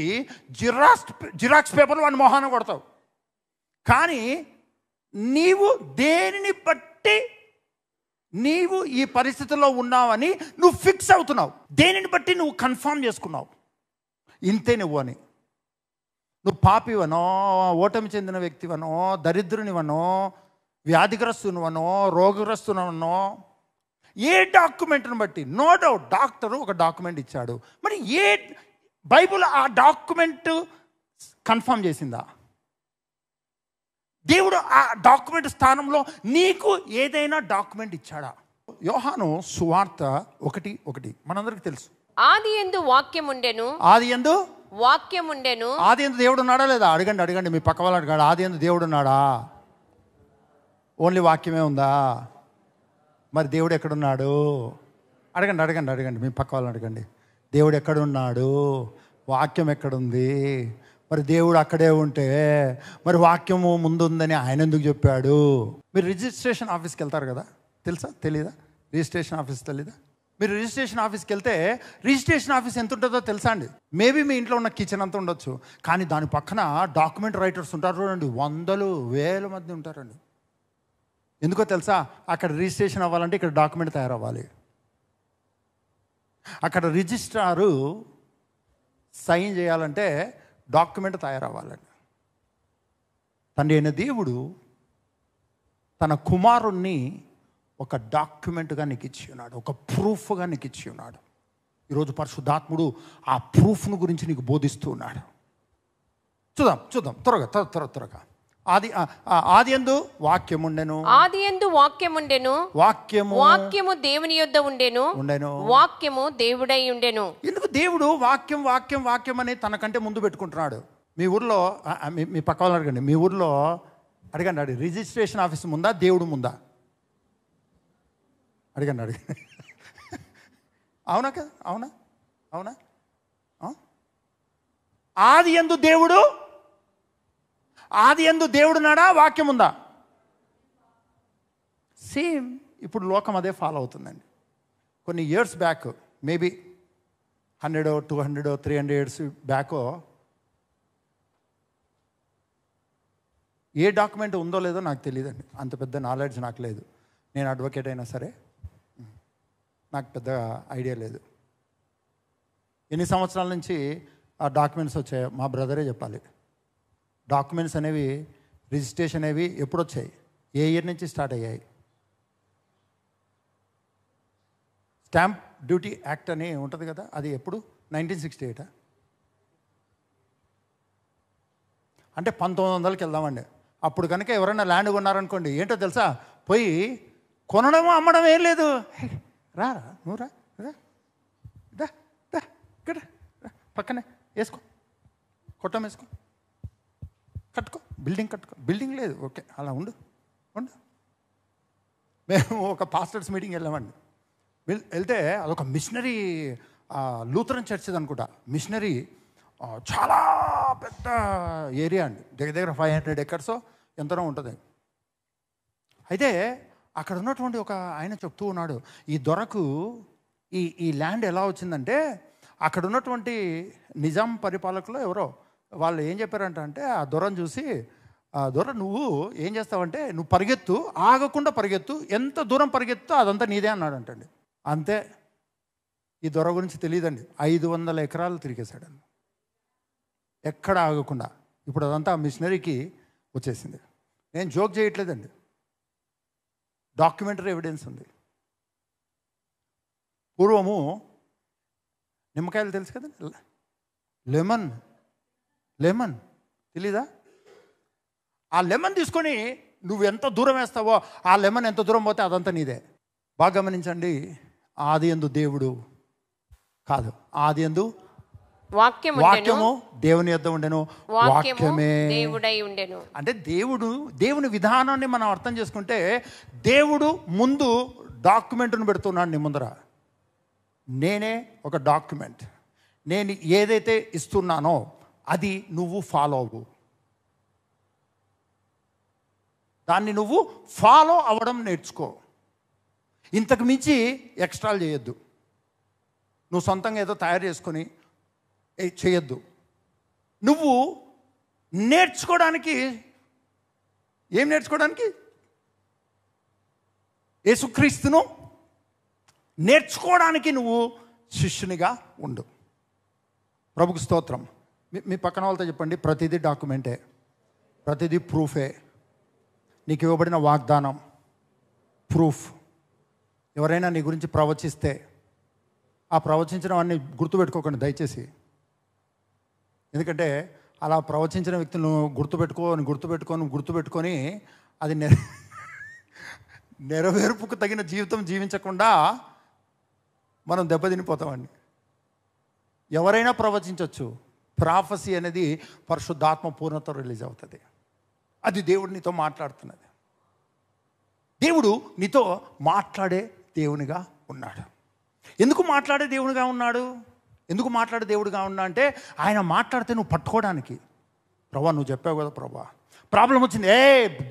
జిరాక్స్ పేపర్లు వాడిని మొహాన కొడతావు. కానీ నీవు దేనిని బట్టి నీవు ఈ పరిస్థితుల్లో ఉన్నావని నువ్వు ఫిక్స్ అవుతున్నావు. దేనిని బట్టి నువ్వు కన్ఫర్మ్ చేసుకున్నావు ఇంతే నువ్వు అని. నువ్వు పాపివనో, ఓటమి చెందిన వ్యక్తివనో, దరిద్రునివనో, వ్యాధిగ్రస్తునివనో, రోగగ్రస్తునివనో, ఏ డాక్యుమెంట్ని బట్టి, నో డౌట్ డాక్టరు ఒక డాక్యుమెంట్ ఇచ్చాడు. మరి ఏ బైబుల్ ఆ డాక్యుమెంట్ కన్ఫర్మ్ చేసిందా? దేవుడు ఆ డాక్యుమెంట్ స్థానంలో నీకు ఏదైనా డాక్యుమెంట్ ఇచ్చాడా? యోహాను సువార్త 1:1 మనందరికి తెలుసు. ఆదియందు వాక్యం ఉండెను. ఆదియందు దేవుడు ఉన్నాడా లేదా? అడగండి మీ పక్క వాళ్ళు అడగాడు. ఆదియందు దేవుడు ఉన్నాడా? ఓన్లీ వాక్యమే ఉందా? మరి దేవుడు ఎక్కడున్నాడు? అడగండి మీ పక్క వాళ్ళని అడగండి. దేవుడు ఎక్కడున్నాడు? వాక్యం ఎక్కడుంది? మరి దేవుడు అక్కడే ఉంటే మరి వాక్యము ముందుందని ఆయన ఎందుకు చెప్పాడు? మీరు రిజిస్ట్రేషన్ ఆఫీస్కి వెళ్తారు కదా, తెలుసా? తెలీదా? రిజిస్ట్రేషన్ ఆఫీస్ తెలీదా? మీరు రిజిస్ట్రేషన్ ఆఫీస్కి వెళ్తే రిజిస్ట్రేషన్ ఆఫీస్ ఎంత ఉంటుందో తెలుసా అండి? మేబీ మీ ఇంట్లో ఉన్న కిచెన్ అంతా ఉండొచ్చు, కానీ దాని పక్కన డాక్యుమెంట్ రైటర్స్ ఉంటారు చూడండి, 100,000 మంది ఉంటారండి. ఎందుకో తెలుసా? అక్కడ రిజిస్ట్రేషన్ అవ్వాలంటే ఇక్కడ డాక్యుమెంట్ తయారవ్వాలి. అక్కడ రిజిస్ట్రారు సైన్ చేయాలంటే డాక్యుమెంట్ తయారవ్వాలండి. తండ్రి అయిన దేవుడు తన కుమారుణ్ణి ఒక డాక్యుమెంట్గా నీకు ఇచ్చి ఉన్నాడు, ఒక ప్రూఫ్గా నీకు ఇచ్చి ఉన్నాడు. ఈరోజు పరిశుద్ధాత్ముడు ఆ ప్రూఫ్ను గురించి నీకు బోధిస్తూ ఉన్నాడు. చూద్దాం త్వరగా. ఆదియందు వాక్యముండెను. వాక్యము దేవుని యొద్ద ఉండెను. వాక్యము దేవుడై ఉండెను. ఎందుకు దేవుడు వాక్యం అని తనకంటే ముందు పెట్టుకుంటున్నాడు? మీ ఊర్లో మీ పక్క వాళ్ళు అడగండి, మీ ఊర్లో అడగండి, రిజిస్ట్రేషన్ ఆఫీస్ ముందా, దేవుడు ముందా? అడగండి. అవునా కదా? అవునా? ఆదియందు దేవుడు నాడా, వాక్యం ఉందా? సేమ్ ఇప్పుడు లోకం అదే ఫాలో అవుతుందండి. కొన్ని years back, maybe 100, 200, 300 years back ఏ డాక్యుమెంట్ ఉందో లేదో నాకు తెలియదండి. అంత పెద్ద నాలెడ్జ్ నాకు లేదు. నేను అడ్వకేట్ అయినా సరే నాకు పెద్ద ఐడియా లేదు. ఎన్ని సంవత్సరాల నుంచి ఆ డాక్యుమెంట్స్ వచ్చాయో మా బ్రదరే చెప్పాలి. డాక్యుమెంట్స్ అనేవి రిజిస్ట్రేషన్ అవి ఎప్పుడు వచ్చాయి? ఏ ఇయర్ నుంచి స్టార్ట్ అయ్యాయి? స్టాంప్ డ్యూటీ యాక్ట్ అని ఉంటుంది కదా, అది ఎప్పుడు? 1968. అంటే 1900కి వెళ్దామండి. అప్పుడు కనుక ఎవరైనా ల్యాండ్ కొన్నారనుకోండి, ఏంటో తెలుసా, పోయి కొనడం అమ్మడం ఏం లేదు. రారా నువ్వు రా ఇక్కడ పక్కనే వేసుకో, కొట్టం వేసుకో, కట్టుకో, బిల్డింగ్ కట్టుకో. బిల్డింగ్ లేదు, ఓకే, అలా ఉండు. మేము ఒక పాస్టర్స్ మీటింగ్ వెళ్ళామండి. వెళ్తే అదొక మిషనరీ లూథరన్ చర్చ్ అనుకుంటా. మిషనరీ చాలా పెద్ద ఏరియా అండి, దగ్గర 500 acres ఎంతనో ఉంటుంది. అయితే అక్కడ ఉన్నటువంటి ఒక ఆయన చెప్తూ ఉన్నాడు, ఈ దొరకు ఈ ల్యాండ్ ఎలా వచ్చిందంటే, అక్కడ ఉన్నటువంటి నిజాం పరిపాలకులు ఎవరో వాళ్ళు ఏం చెప్పారంటే, ఆ దొరను చూసి, దొర నువ్వు ఏం చేస్తావంటే, నువ్వు పరిగెత్తు, ఆగకుండా పరిగెత్తు, ఎంత దూరం పరిగెత్తు అదంతా నీదే అన్నాడంటండి. అంతే, ఈ దొర గురించి తెలియదండి. 500 ఎకరాలు తిరిగేశాడండి, ఎక్కడ ఆగకుండా. ఇప్పుడు అదంతా మిషనరీకి వచ్చేసింది. నేను జోక్ చేయట్లేదండి, డాక్యుమెంటరీ ఎవిడెన్స్ ఉంది. పూర్వము నిమ్మకాయలు తెలుసు కదా, లెమన్ తెలీదా? ఆ లెమన్ తీసుకొని నువ్వు ఎంత దూరం వేస్తావో, ఆ లెమన్ ఎంత దూరం పోతే అదంతా నీదే. బాగా గమనించండి, ఆది యందు దేవుడు కాదు, ఆది యందు వాక్యము దేవుని యొద్ద ఉండెను, వాక్యమే దేవుడై ఉండెను. అంటే దేవుని విధానాన్ని మనం అర్థం చేసుకుంటే, దేవుడు ముందు డాక్యుమెంట్ను పెడుతున్నాడు నీ ముందర. నేనే ఒక డాక్యుమెంట్, నేను ఏదైతే ఇస్తున్నానో అది నువ్వు ఫాలో అవ్వు. దాన్ని నువ్వు ఫాలో అవ్వడం నేర్చుకో. ఇంతకు మించి ఎక్స్ట్రాలు చేయొద్దు. నువ్వు సొంతంగా ఏదో తయారు చేసుకొని చేయొద్దు. నువ్వు నేర్చుకోవడానికి, ఏం నేర్చుకోవడానికి? యేసుక్రీస్తును నేర్చుకోవడానికి నువ్వు శిష్యునిగా ఉండు. ప్రభుకు స్తోత్రం. మీ పక్కన వాళ్ళతో చెప్పండి, ప్రతిదీ డాక్యుమెంటే, ప్రతిదీ ప్రూఫే. నీకు ఇవ్వబడిన వాగ్దానం ప్రూఫ్. ఎవరైనా నీ గురించి ప్రవచిస్తే ఆ ప్రవచించిన వాడిని గుర్తుపెట్టుకోకండి దయచేసి. ఎందుకంటే అలా ప్రవచించిన వ్యక్తులను గుర్తుపెట్టుకొని అది నెరవేర్పుకు తగిన జీవితం జీవించకుండా మనం దెబ్బతినిపోతామండి. ఎవరైనా ప్రవచించవచ్చు. ప్రాఫసీ అనేది పరిశుద్ధాత్మ పూర్ణతో రిలీజ్ అవుతుంది. అది దేవుడు నీతో మాట్లాడుతున్నది. దేవుడు నీతో మాట్లాడే దేవునిగా ఉన్నాడు. ఎందుకు మాట్లాడే దేవునిగా ఉన్నాడు? ఎందుకు మాట్లాడే దేవుడిగా ఉన్నా అంటే, ఆయన మాట్లాడితే నువ్వు పట్టుకోవడానికి. ప్రభా నువ్వు చెప్పావు కదా ప్రభా, ప్రాబ్లం వచ్చింది,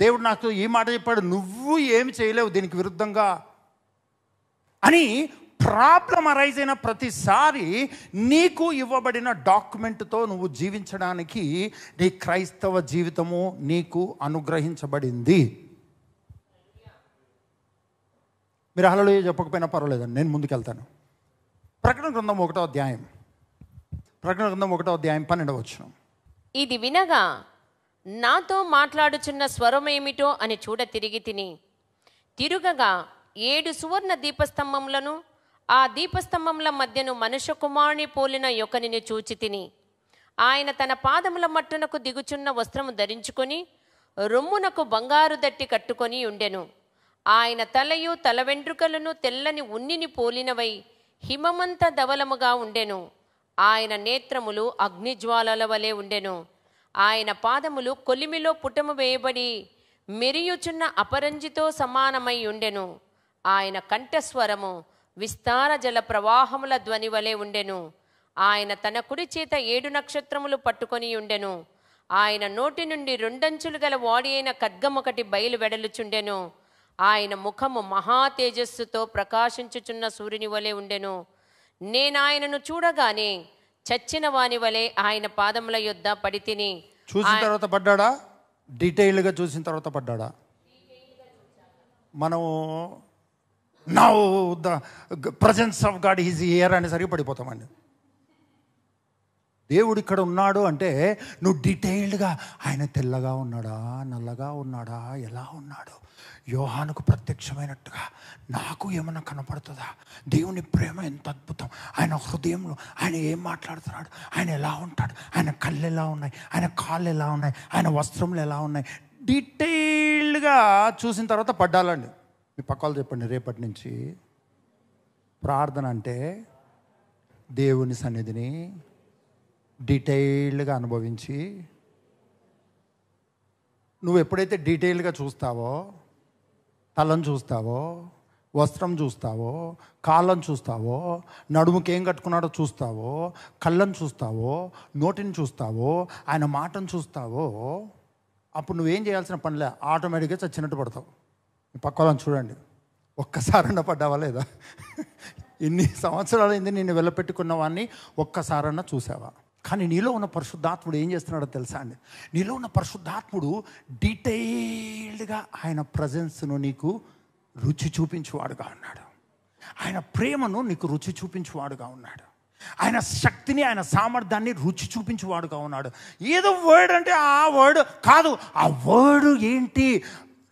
దేవుడు నాకు ఈ మాట చెప్పాడు, నువ్వు ఏమి చేయలేవు దీనికి విరుద్ధంగా అని ప్రాబ్లం అరైజ్ అయిన ప్రతిసారి నీకు ఇవ్వబడిన డాక్యుమెంట్తో నువ్వు జీవించడానికి నీ క్రైస్తవ జీవితము నీకు అనుగ్రహించబడింది. మీరు హల్లెలూయా చెప్పకపోయినా పర్వాలేదండి, నేను ముందుకెళ్తాను. ప్రకటన గ్రంథం 1వ అధ్యాయం 12వ వచనం. ఇది వినగా నాతో మాట్లాడుచున్న స్వరమేమిటో అని చూడ తిరిగి తిరుగగా 7 సువర్ణ దీపస్తంభములను, ఆ దీపస్తంభముల మధ్యను మనుష్య కుమారుని పోలిన యొకనిని చూచి తిని, ఆయన తన పాదముల మట్టునకు దిగుచున్న వస్త్రము ధరించుకొని రొమ్మునకు బంగారు దట్టి కట్టుకొని ఉండెను. ఆయన తలయు తల వెంట్రుకలను తెల్లని ఉన్నిని పోలినవై హిమమంత ధవలముగా ఉండెను. ఆయన నేత్రములు అగ్నిజ్వాలల వలె ఉండెను. ఆయన పాదములు కొలిమిలో పుటము వేయబడి మెరియుచున్న అపరంజితో సమానమై ఉండెను. ఆయన కంఠస్వరము విస్తార జల ప్రవాహముల ధ్వని వలె ఉండెను. ఆయన తన కుడి చేత 7 నక్షత్రములు పట్టుకొని ఉండెను. ఆయన నోటి నుండి 2 అంచులు గల వాడి అయిన ఖడ్గమొకటి బయలు వెడలుచుండెను. ఆయన ముఖము మహా తేజస్సుతో ప్రకాశించుచున్న సూర్యుని వలె ఉండెను. నేనాయనను చూడగానే చచ్చిన వాని వలె ఆయన పాదముల యొద్ద పడి తిని. చూసిన తర్వాత పడ్డాడా? డీటెయిల్గా చూసిన తర్వాత పడ్డాడా? మనం now the presence of God is here అనేసరికి పడిపోతామండి. దేవుడు ఇక్కడ ఉన్నాడు అంటే నువ్వు డీటెయిల్డ్గా ఆయన తెల్లగా ఉన్నాడా, నల్లగా ఉన్నాడా, ఎలా ఉన్నాడు, యోహానుకు ప్రత్యక్షమైనట్టుగా నాకు ఏమన్నా కనపడుతుందా? దేవుని ప్రేమ ఎంత అద్భుతం, ఆయన హృదయంలో ఆయన ఏం మాట్లాడుతున్నాడు, ఆయన ఎలా ఉంటాడు, ఆయన కళ్ళు ఎలా ఉన్నాయి, ఆయన కాళ్ళు ఎలా ఉన్నాయి, ఆయన వస్త్రములు ఎలా ఉన్నాయి, డీటెయిల్డ్గా చూసిన తర్వాత పడ్డాలండి. మీ పక్కలు చెప్పండి, రేపటి నుంచి ప్రార్థన అంటే దేవుని సన్నిధిని డీటెయిల్డ్గా అనుభవించి, నువ్వు ఎప్పుడైతే డీటెయిల్డ్గా చూస్తావో, తలను చూస్తావో, వస్త్రం చూస్తావో, కాళ్ళను చూస్తావో, నడుముకి ఏం కట్టుకున్నాడో చూస్తావో, కళ్ళను చూస్తావో, నోటిని చూస్తావో, ఆయన మాటను చూస్తావో, అప్పుడు నువ్వేం చేయాల్సిన పనిలే, ఆటోమేటిక్గా చచ్చినట్టు పడతావు. పక్కలను చూడండి, ఒక్కసారన్నా పడ్డావా లేదా? ఇన్ని సంవత్సరాలైంది నిన్ను వెళ్ళపెట్టుకున్న వాడిని ఒక్కసారన్నా చూసావా? కానీ నీలో ఉన్న పరిశుద్ధాత్ముడు ఏం చేస్తున్నాడో తెలుసా అండి? నీలో ఉన్న పరిశుద్ధాత్ముడు డీటెయిల్డ్గా ఆయన ప్రజెన్స్ను నీకు రుచి చూపించేవాడుగా ఉన్నాడు. ఆయన ప్రేమను నీకు రుచి చూపించేవాడుగా ఉన్నాడు. ఆయన శక్తిని, ఆయన సామర్థ్యాన్ని రుచి చూపించేవాడుగా ఉన్నాడు. ఏదో వర్డ్ అంటే ఆ వర్డ్ కాదు, ఆ వర్డ్ ఏంటి?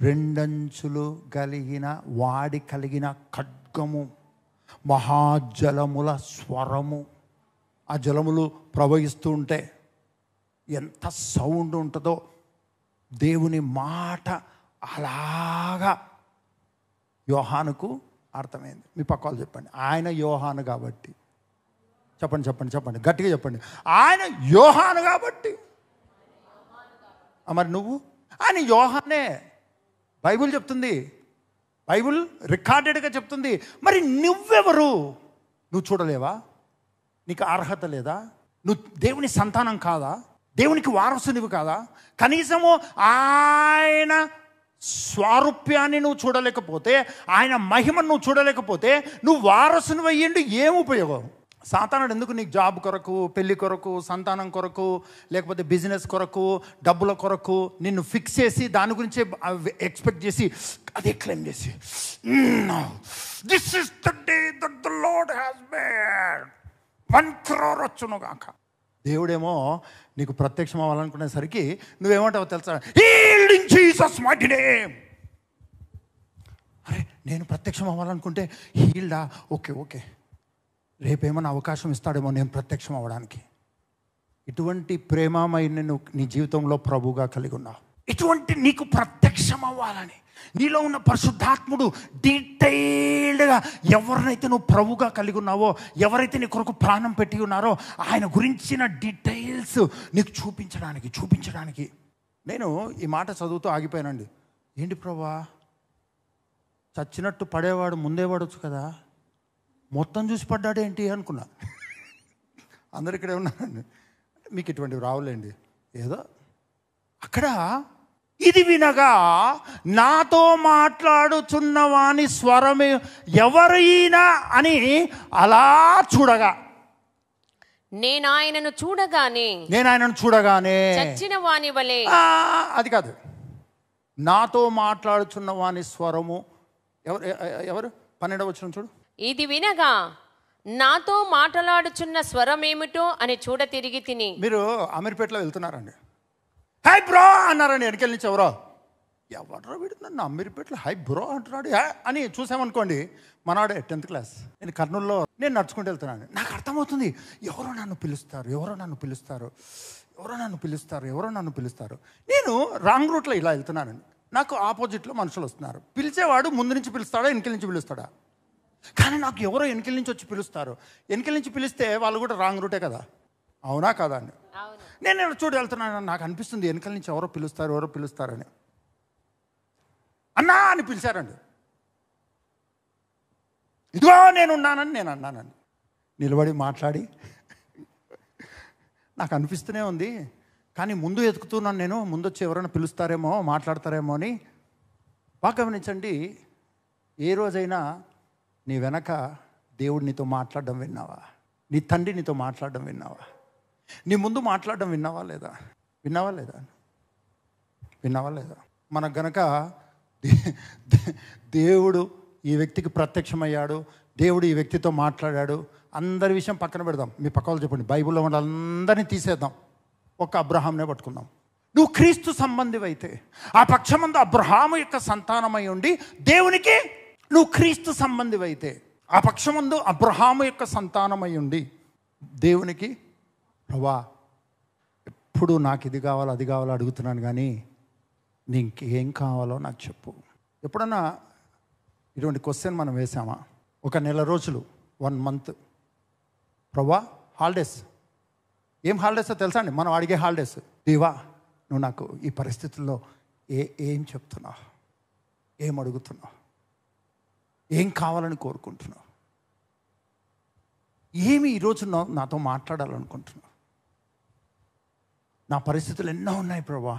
రెండంచులు కలిగిన వాడి కలిగిన ఖడ్గము, మహాజలముల స్వరము. ఆ జలములు ప్రవహిస్తూ ఉంటే ఎంత సౌండ్ ఉంటుందో, దేవుని మాట అలాగా యోహానుకు అర్థమైంది. మీ పక్కలు చెప్పండి, ఆయన యోహాను కాబట్టి. చెప్పండి చెప్పండి చెప్పండి, గట్టిగా చెప్పండి, ఆయన యోహాను కాబట్టి. మరి నువ్వు? ఆయన యోహానే, బైబిల్ చెప్తుంది, బైబిల్ రికార్డెడ్గా చెప్తుంది. మరి నువ్వెవరు? నువ్వు చూడలేవా? నీకు అర్హత లేదా? నువ్వు దేవుని సంతానం కాదా? దేవునికి వారసునివి కాదా? కనీసము ఆయన స్వారూప్యాన్ని నువ్వు చూడలేకపోతే, ఆయన మహిమను నువ్వు చూడలేకపోతే నువ్వు వారసుని అయ్యిండు ఏం ఉపయోగం? సాతానుడు ఎందుకు నీకు జాబ్ కొరకు, పెళ్లి కొరకు, సంతానం కొరకు, లేకపోతే బిజినెస్ కొరకు, డబ్బుల కొరకు నిన్ను ఫిక్స్ చేసి దాని గురించే ఎక్స్పెక్ట్ చేసి అదే క్లెయిమ్ చేసి, this is the day that the lord has made, 1 crore వచ్చును గాక. దేవుడేమో నీకు ప్రత్యక్షం అవ్వాలనుకునేసరికి నువ్వేమంటావు తెలుసా? Healed in Jesus mighty name. అరే నేను ప్రత్యక్షం అవ్వాలనుకుంటే హీల్డా? ఓకే ఓకే, రేపేమన్నా అవకాశం ఇస్తాడేమో నేను ప్రత్యక్షం అవ్వడానికి. ఇటువంటి ప్రేమమయ్య నువ్వు నీ జీవితంలో ప్రభువుగా కలిగి ఉన్నావు. ఇటువంటి నీకు ప్రత్యక్షం అవ్వాలని నీలో ఉన్న పరిశుద్ధాత్ముడు డీటెయిల్డ్గా ఎవరినైతే నువ్వు ప్రభువుగా కలిగి ఉన్నావో, ఎవరైతే నీ కొరకు ప్రాణం పెట్టి ఉన్నారో ఆయన గురించిన డీటెయిల్స్ నీకు చూపించడానికి నేను ఈ మాట చదువుతూ ఆగిపోయానండి. ఏంటి ప్రభువా, చచ్చినట్టు పడేవాడు ముందే పడవచ్చు కదా, మొత్తం చూసి పడ్డాడేంటి అనుకున్నా. అందరు ఇక్కడే ఉన్నారండి, మీకు ఇటువంటివి రావులేండి. ఏదో అక్కడ ఇది వినగా నాతో మాట్లాడుచున్న వాని స్వరమే ఎవరైనా అని అలా చూడగా, నేను ఆయనను చూడగానే చచ్చిన వాని వలె. అది కాదు, నాతో మాట్లాడుచున్న వాని స్వరము ఎవరు 12వ వచనం చూడు. ఇది వినగా నాతో మాట్లాడుచున్న స్వరమేమిటో అని చూడ తిరిగి తిని. మీరు అమీర్పేటలో వెళ్తున్నారండి, హై బ్రో అన్నారండి వెనకాల నుంచి. ఎవరో వీడు నన్ను అమీర్పేటలో హై బ్రో అంటున్నాడు అని చూసామనుకోండి. మనవాడే 10th క్లాస్. నేను కర్నూలులో నేను నడుచుకుంటూ వెళ్తున్నాను. నాకు అర్థమవుతుంది, ఎవరో నన్ను పిలుస్తారు. నేను రాంగ్ రూట్లో ఇలా వెళ్తున్నానండి. నాకు ఆపోజిట్లో మనుషులు వస్తున్నారు. పిలిచేవాడు ముందు నుంచి పిలుస్తాడా, వెనకాల నుంచి పిలుస్తాడా? కానీ నాకు ఎవరో వెనకాల నుంచి వచ్చి పిలుస్తారు. వెనకాల నుంచి పిలిస్తే వాళ్ళు కూడా రాంగ్ రూటే కదా, అవునా కాదా అండి? నేను చూడు వెళ్తున్నాను, నాకు అనిపిస్తుంది వెనకాల నుంచి ఎవరో పిలుస్తారని. అన్నా అని పిలిచారండి. ఇదిగో నేను అన్నానండి. నిలబడి మాట్లాడి నాకు అనిపిస్తూనే ఉంది, కానీ ముందు ఎతుకుతున్నాను నేను, ముందు వచ్చి ఎవరైనా పిలుస్తారేమో, మాట్లాడతారేమో అని. బాగా గమనించండి, ఏ రోజైనా నీ వెనక దేవుడు నీతో మాట్లాడడం విన్నావా? నీ తండ్రి నీతో మాట్లాడడం విన్నావా? నీ ముందు మాట్లాడడం విన్నావా లేదా? మనకు గనక దేవుడు ఈ వ్యక్తికి ప్రత్యక్షమయ్యాడు, దేవుడు ఈ వ్యక్తితో మాట్లాడాడు, అందరి విషయం పక్కన పెడదాం. మీ పక్క వాళ్ళు చెప్పండి, బైబిల్లో ఉన్న అందరినీ తీసేద్దాం, ఒక్క అబ్రహాంనే పట్టుకుందాం. నువ్వు క్రీస్తు సంబంధివైతే, ఆ పక్షమందు అబ్రహాము యొక్క సంతానమై ఉండి దేవునికి, నువ్వు క్రీస్తు సంబంధివైతే ఆ పక్షమందు అబ్రహాము యొక్క సంతానమై ఉండి దేవునికి, ప్రభా ఎప్పుడు నాకు ఇది కావాలో అది కావాలో అడుగుతున్నాను, కానీ నీకేం కావాలో నాకు చెప్పు. ఎప్పుడన్నా ఇటువంటి క్వశ్చన్ మనం వేసామా? ఒక నెల రోజులు, 1 month, ప్రభా హాలిడేస్, ఏం హాలిడేసో తెలుసా అండి? మనం అడిగే హాలిడేస్. దేవా నువ్వు నాకు ఈ పరిస్థితుల్లో ఏం చెప్తున్నావు, ఏం అడుగుతున్నావు, ఏం కావాలని కోరుకుంటున్నావు, ఏమి ఈరోజు నాతో మాట్లాడాలనుకుంటున్నావు? నా పరిస్థితులు ఎన్నో ఉన్నాయి ప్రభా,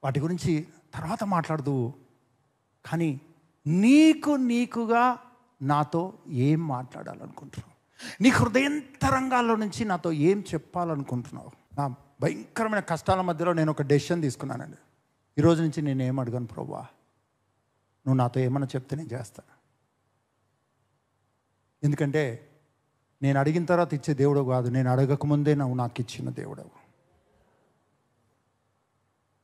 వాటి గురించి తర్వాత మాట్లాడదు, కానీ నీకుగా నాతో ఏం మాట్లాడాలనుకుంటున్నావు? నీ హృదయంతరంగాల్లో నుంచి నాతో ఏం చెప్పాలనుకుంటున్నావు? నా భయంకరమైన కష్టాల మధ్యలో నేను ఒక డెసిషన్ తీసుకున్నానండి. ఈరోజు నుంచి నేను ఏం అడగను ప్రభా, నువ్వు నాతో ఏమన్నా చెప్తే నేను చేస్తాను. ఎందుకంటే నేను అడిగిన తర్వాత ఇచ్చే దేవుడు కాదు, నేను అడగకముందే నువ్వు నాకు ఇచ్చిన దేవుడు.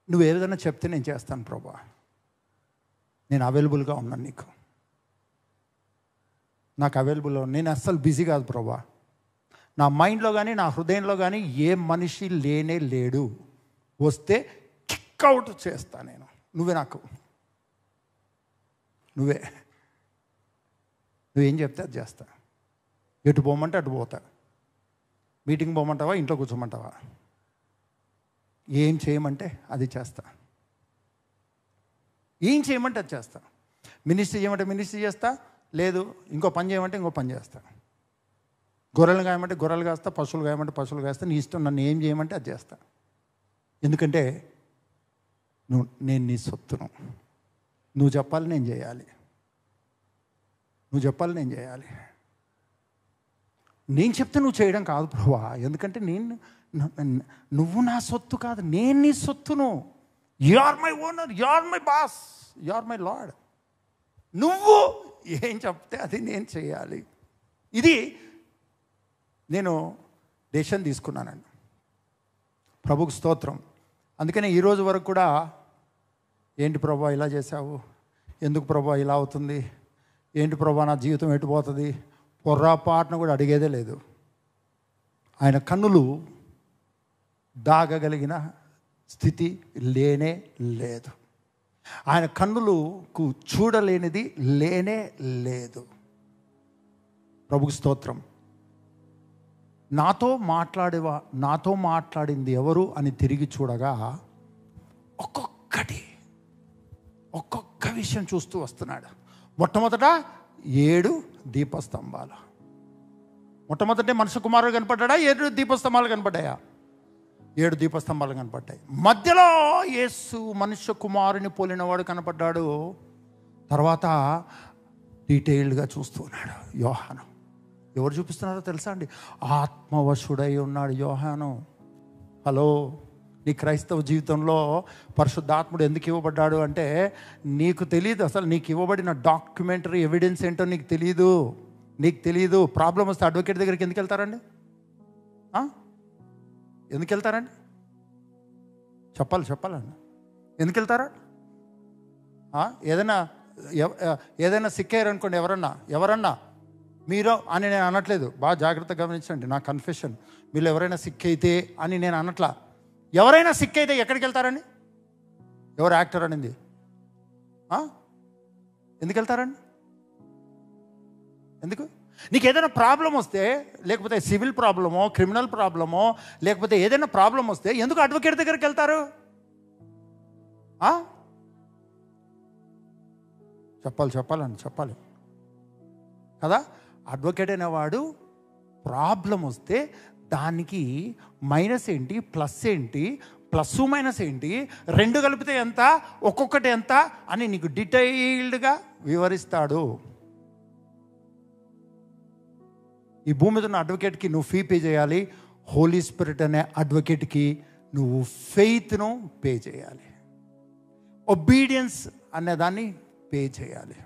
నువ్వు ఏదైనా చెప్తే నేను చేస్తాను ప్రభా, నేను అవైలబుల్గా ఉన్నాను నీకు, నాకు అవైలబుల్లో, నేను అస్సలు బిజీ కాదు ప్రభా. నా మైండ్లో కానీ నా హృదయంలో కానీ ఏ మనిషి లేనే లేడు, వస్తే కిక్ అవుట్ చేస్తా నేను. నువ్వే నాకు, నువ్వేం చెప్తే అది చేస్తా. ఎటు పోమంటే అటు పోతా. మీటింగ్ పోమంటావా, ఇంట్లో కూర్చోమంటావా, ఏం చేయమంటే అది చేస్తా. ఏం చేయమంటే అది చేస్తా. మినిస్ట్రీ చేయమంటే మినిస్ట్రీ చేస్తా, లేదు ఇంకో పని చేయమంటే ఇంకో పని చేస్తా. గొర్రెలు గాయమంటే గొర్రెలు కాస్తా, పశువులు గాయమంటే పశువులు కాస్తా. నీ ఇష్టం, నన్ను ఏం చేయమంటే అది చేస్తా. ఎందుకంటే నేను నీ సొత్తును. నువ్వు చెప్పాలి నేను చేయాలి, నువ్వు చెప్పాలి నేను చేయాలి. నేను చెప్తే నువ్వు చేయడం కాదు ప్రభువా, ఎందుకంటే నువ్వు నా సొత్తు కాదు, నేను నీ సొత్తును. You are my owner, you are my boss, you are my lord. నువ్వు ఏం చెప్తే అది నేను చేయాలి. ఇది నేను డెసిషన్ తీసుకున్నానండి. ప్రభుకు స్తోత్రం. అందుకనే ఈరోజు వరకు కూడా ఏంటి ప్రభా ఇలా చేశావు, ఎందుకు ప్రభా ఇలా అవుతుంది, ఏంటి ప్రభా నా జీవితం ఎటుపోతుంది, పొర్రాపాటును కూడా అడిగేదే లేదు. ఆయన కన్నులు దాగగలిగిన స్థితి లేనే లేదు. ఆయన కన్నులకు చూడలేనిది లేనే లేదు. ప్రభుకు స్తోత్రం. నాతో మాట్లాడింది ఎవరు అని తిరిగి చూడగా ఒక్కొక్క విషయం చూస్తూ వస్తున్నాడు. మొట్టమొదట 7 దీపస్తంభాలు. మొట్టమొదటి మనుష్య కుమారుడు కనపడ్డా, 7 దీపస్తంభాలు కనపడ్డాయా? 7 దీపస్తంభాలు కనపడ్డాయి. మధ్యలో యేసు మనుష్య కుమారుని పోలినవాడు కనపడ్డాడు. తర్వాత డీటెయిల్డ్గా చూస్తూ ఉన్నాడు యోహాను. ఎవరు చూపిస్తున్నారో తెలుసా అండి? ఆత్మవశుడై ఉన్నాడు యోహాను. హలో, నీ క్రైస్తవ జీవితంలో పరిశుద్ధాత్ముడు ఎందుకు ఇవ్వబడ్డాడు అంటే నీకు తెలియదు. అసలు నీకు ఇవ్వబడిన డాక్యుమెంటరీ ఎవిడెన్స్ ఏంటో నీకు తెలియదు. ప్రాబ్లం వస్తే అడ్వకేట్ దగ్గరికి ఎందుకు వెళ్తారండి? ఎందుకు వెళ్తారండి? చెప్పాలండి. ఎందుకు వెళ్తారా? ఏదైనా సిక్కారనుకోండి, ఎవరన్నా మీరు అని నేను అనట్లేదు, బాగా జాగ్రత్తగా గమనించండి. నా కన్ఫెషన్, మీరు ఎవరైనా సిక్ అయితే అని నేను అనట్లా. ఎవరైనా సిక్ అయితే ఎక్కడికి వెళ్తారండి? ఎవరు యాక్టర్ అనింది? ఎందుకు వెళ్తారండి? ఎందుకు? నీకు ఏదైనా ప్రాబ్లం వస్తే, లేకపోతే సివిల్ ప్రాబ్లమో, క్రిమినల్ ప్రాబ్లమో, లేకపోతే ఏదైనా ప్రాబ్లం వస్తే ఎందుకు అడ్వకేట్ దగ్గరికి వెళ్తారు? చెప్పాలి కదా. అడ్వకేట్ అనేవాడు ప్రాబ్లం వస్తే దానికి మైనస్ ఏంటి, ప్లస్ ఏంటి, ప్లస్ మైనస్ ఏంటి, 2 కలిపితే ఎంత, ఒక్కొక్కటి ఎంత అని నీకు డీటెయిల్డ్గా వివరిస్తాడు. ఈ భూమి మీద ఉన్న అడ్వకేట్కి నువ్వు ఫీ పే చేయాలి. హోలీ స్పిరిట్ అనే అడ్వకేట్కి నువ్వు ఫెయిత్ను పే చేయాలి. ఒబీడియన్స్ అనే దాన్ని పే చేయాలి.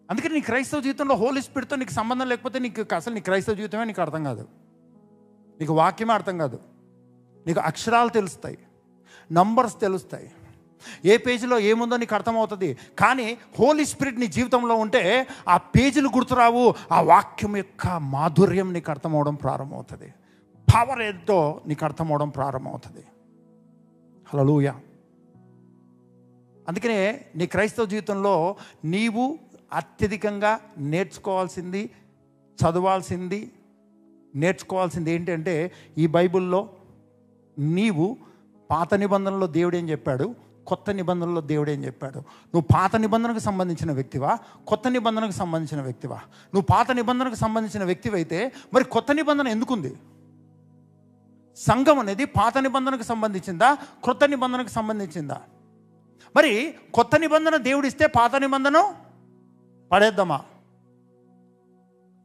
అందుకని నీ క్రైస్తవ జీవితంలో హోలీ స్పిరిట్తో నీకు సంబంధం లేకపోతే అసలు నీ క్రైస్తవ జీవితమే నీకు అర్థం కాదు, నీకు వాక్యమే అర్థం కాదు. నీకు అక్షరాలు తెలుస్తాయి, నంబర్స్ తెలుస్తాయి, ఏ పేజీలో ఏముందో నీకు అర్థమవుతుంది. కానీ హోలీ స్పిరిట్ నీ జీవితంలో ఉంటే ఆ పేజీలు గుర్తురావు, ఆ వాక్యం యొక్క మాధుర్యం నీకు అర్థమవడం ప్రారంభమవుతుంది, పవర్ ఏదో నీకు అర్థమవడం ప్రారంభమవుతుంది. హల్లెలూయా. అందుకనే నీ క్రైస్తవ జీవితంలో నీవు అత్యధికంగా నేర్చుకోవాల్సింది ఏంటంటే, ఈ బైబిల్లో నీవు పాత నిబంధనలో దేవుడు ఏం చెప్పాడు, కొత్త నిబంధనలో దేవుడు ఏం చెప్పాడు. నువ్వు పాత నిబంధనకు సంబంధించిన వ్యక్తివా, కొత్త నిబంధనకు సంబంధించిన వ్యక్తివా? నువ్వు పాత నిబంధనకు సంబంధించిన వ్యక్తివైతే మరి కొత్త నిబంధన ఎందుకుంది? సంఘం అనేది పాత నిబంధనకు సంబంధించిందా, కొత్త నిబంధనకు సంబంధించిందా? మరి కొత్త నిబంధన దేవుడు ఇస్తే పాత నిబంధన పడేద్దామా?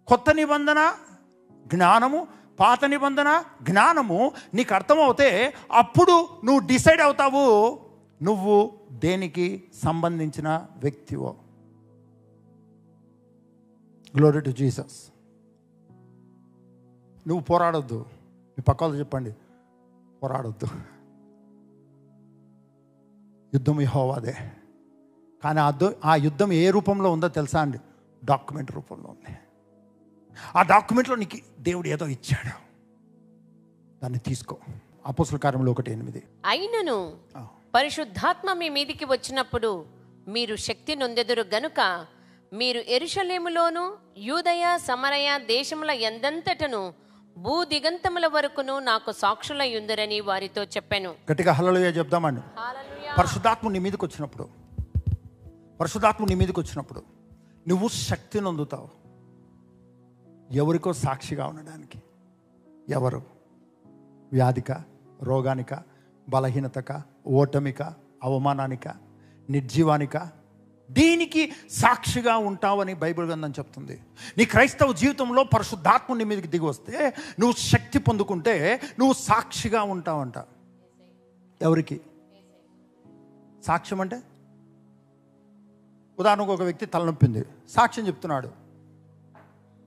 కొత్త నిబంధన జ్ఞానము, పాత నిబంధన జ్ఞానము నీకు అర్థమవుతే అప్పుడు నువ్వు డిసైడ్ అవుతావు నువ్వు దేనికి సంబంధించిన వ్యక్తివో. Glory to Jesus. నువ్వు పోరాడొద్దు. మీ పక్క వాళ్ళు చెప్పండి, పోరాడొద్దు. యుద్ధం యెహోవాదే. కానీ ఆ యుద్ధం ఏ రూపంలో ఉందో తెలుసా అండి? డాక్యుమెంట్ రూపంలో ఉంది. ఆ డాక్యుమెంట్లో నీకు దేవుడు ఏదో ఇచ్చాడు, దాన్ని తీసుకో. అపోస్తల కార్యములు 1:8. అయినను పరిశుద్ధాత్మ మీ మీదికి వచ్చినప్పుడు మీరు శక్తి నొందెదురు గనుక మీరు యెరూషలేములోను యూదయ సమరయ దేశముల ఎందంతటను భూదిగంతముల వరకును నాకు సాక్షులయ్యుందురని వారితో చెప్పాను. గట్టిగా హల్లెలూయా చెప్దామండి. పరిశుద్ధాత్మ నీ మీదకి వచ్చినప్పుడు నువ్వు శక్తి నొందుతావు. ఎవరికో సాక్షిగా ఉండడానికి. ఎవరు? వ్యాధిక, రోగానిక, బలహీనతక, ఓటమిక, అవమానానిక, నిర్జీవానిక, దీనికి సాక్షిగా ఉంటావని బైబిల్ గ్రంథం చెప్తుంది. నీ క్రైస్తవ జీవితంలో పరిశుద్ధాత్మ నీ మీదకి దిగి వస్తే, నువ్వు శక్తి పొందుకుంటే నువ్వు సాక్షిగా ఉంటావంట. ఎవరికి సాక్ష్యం? అంటే ఉదాహరణకు ఒక వ్యక్తి తలనొప్పింది, సాక్ష్యం చెప్తున్నాడు.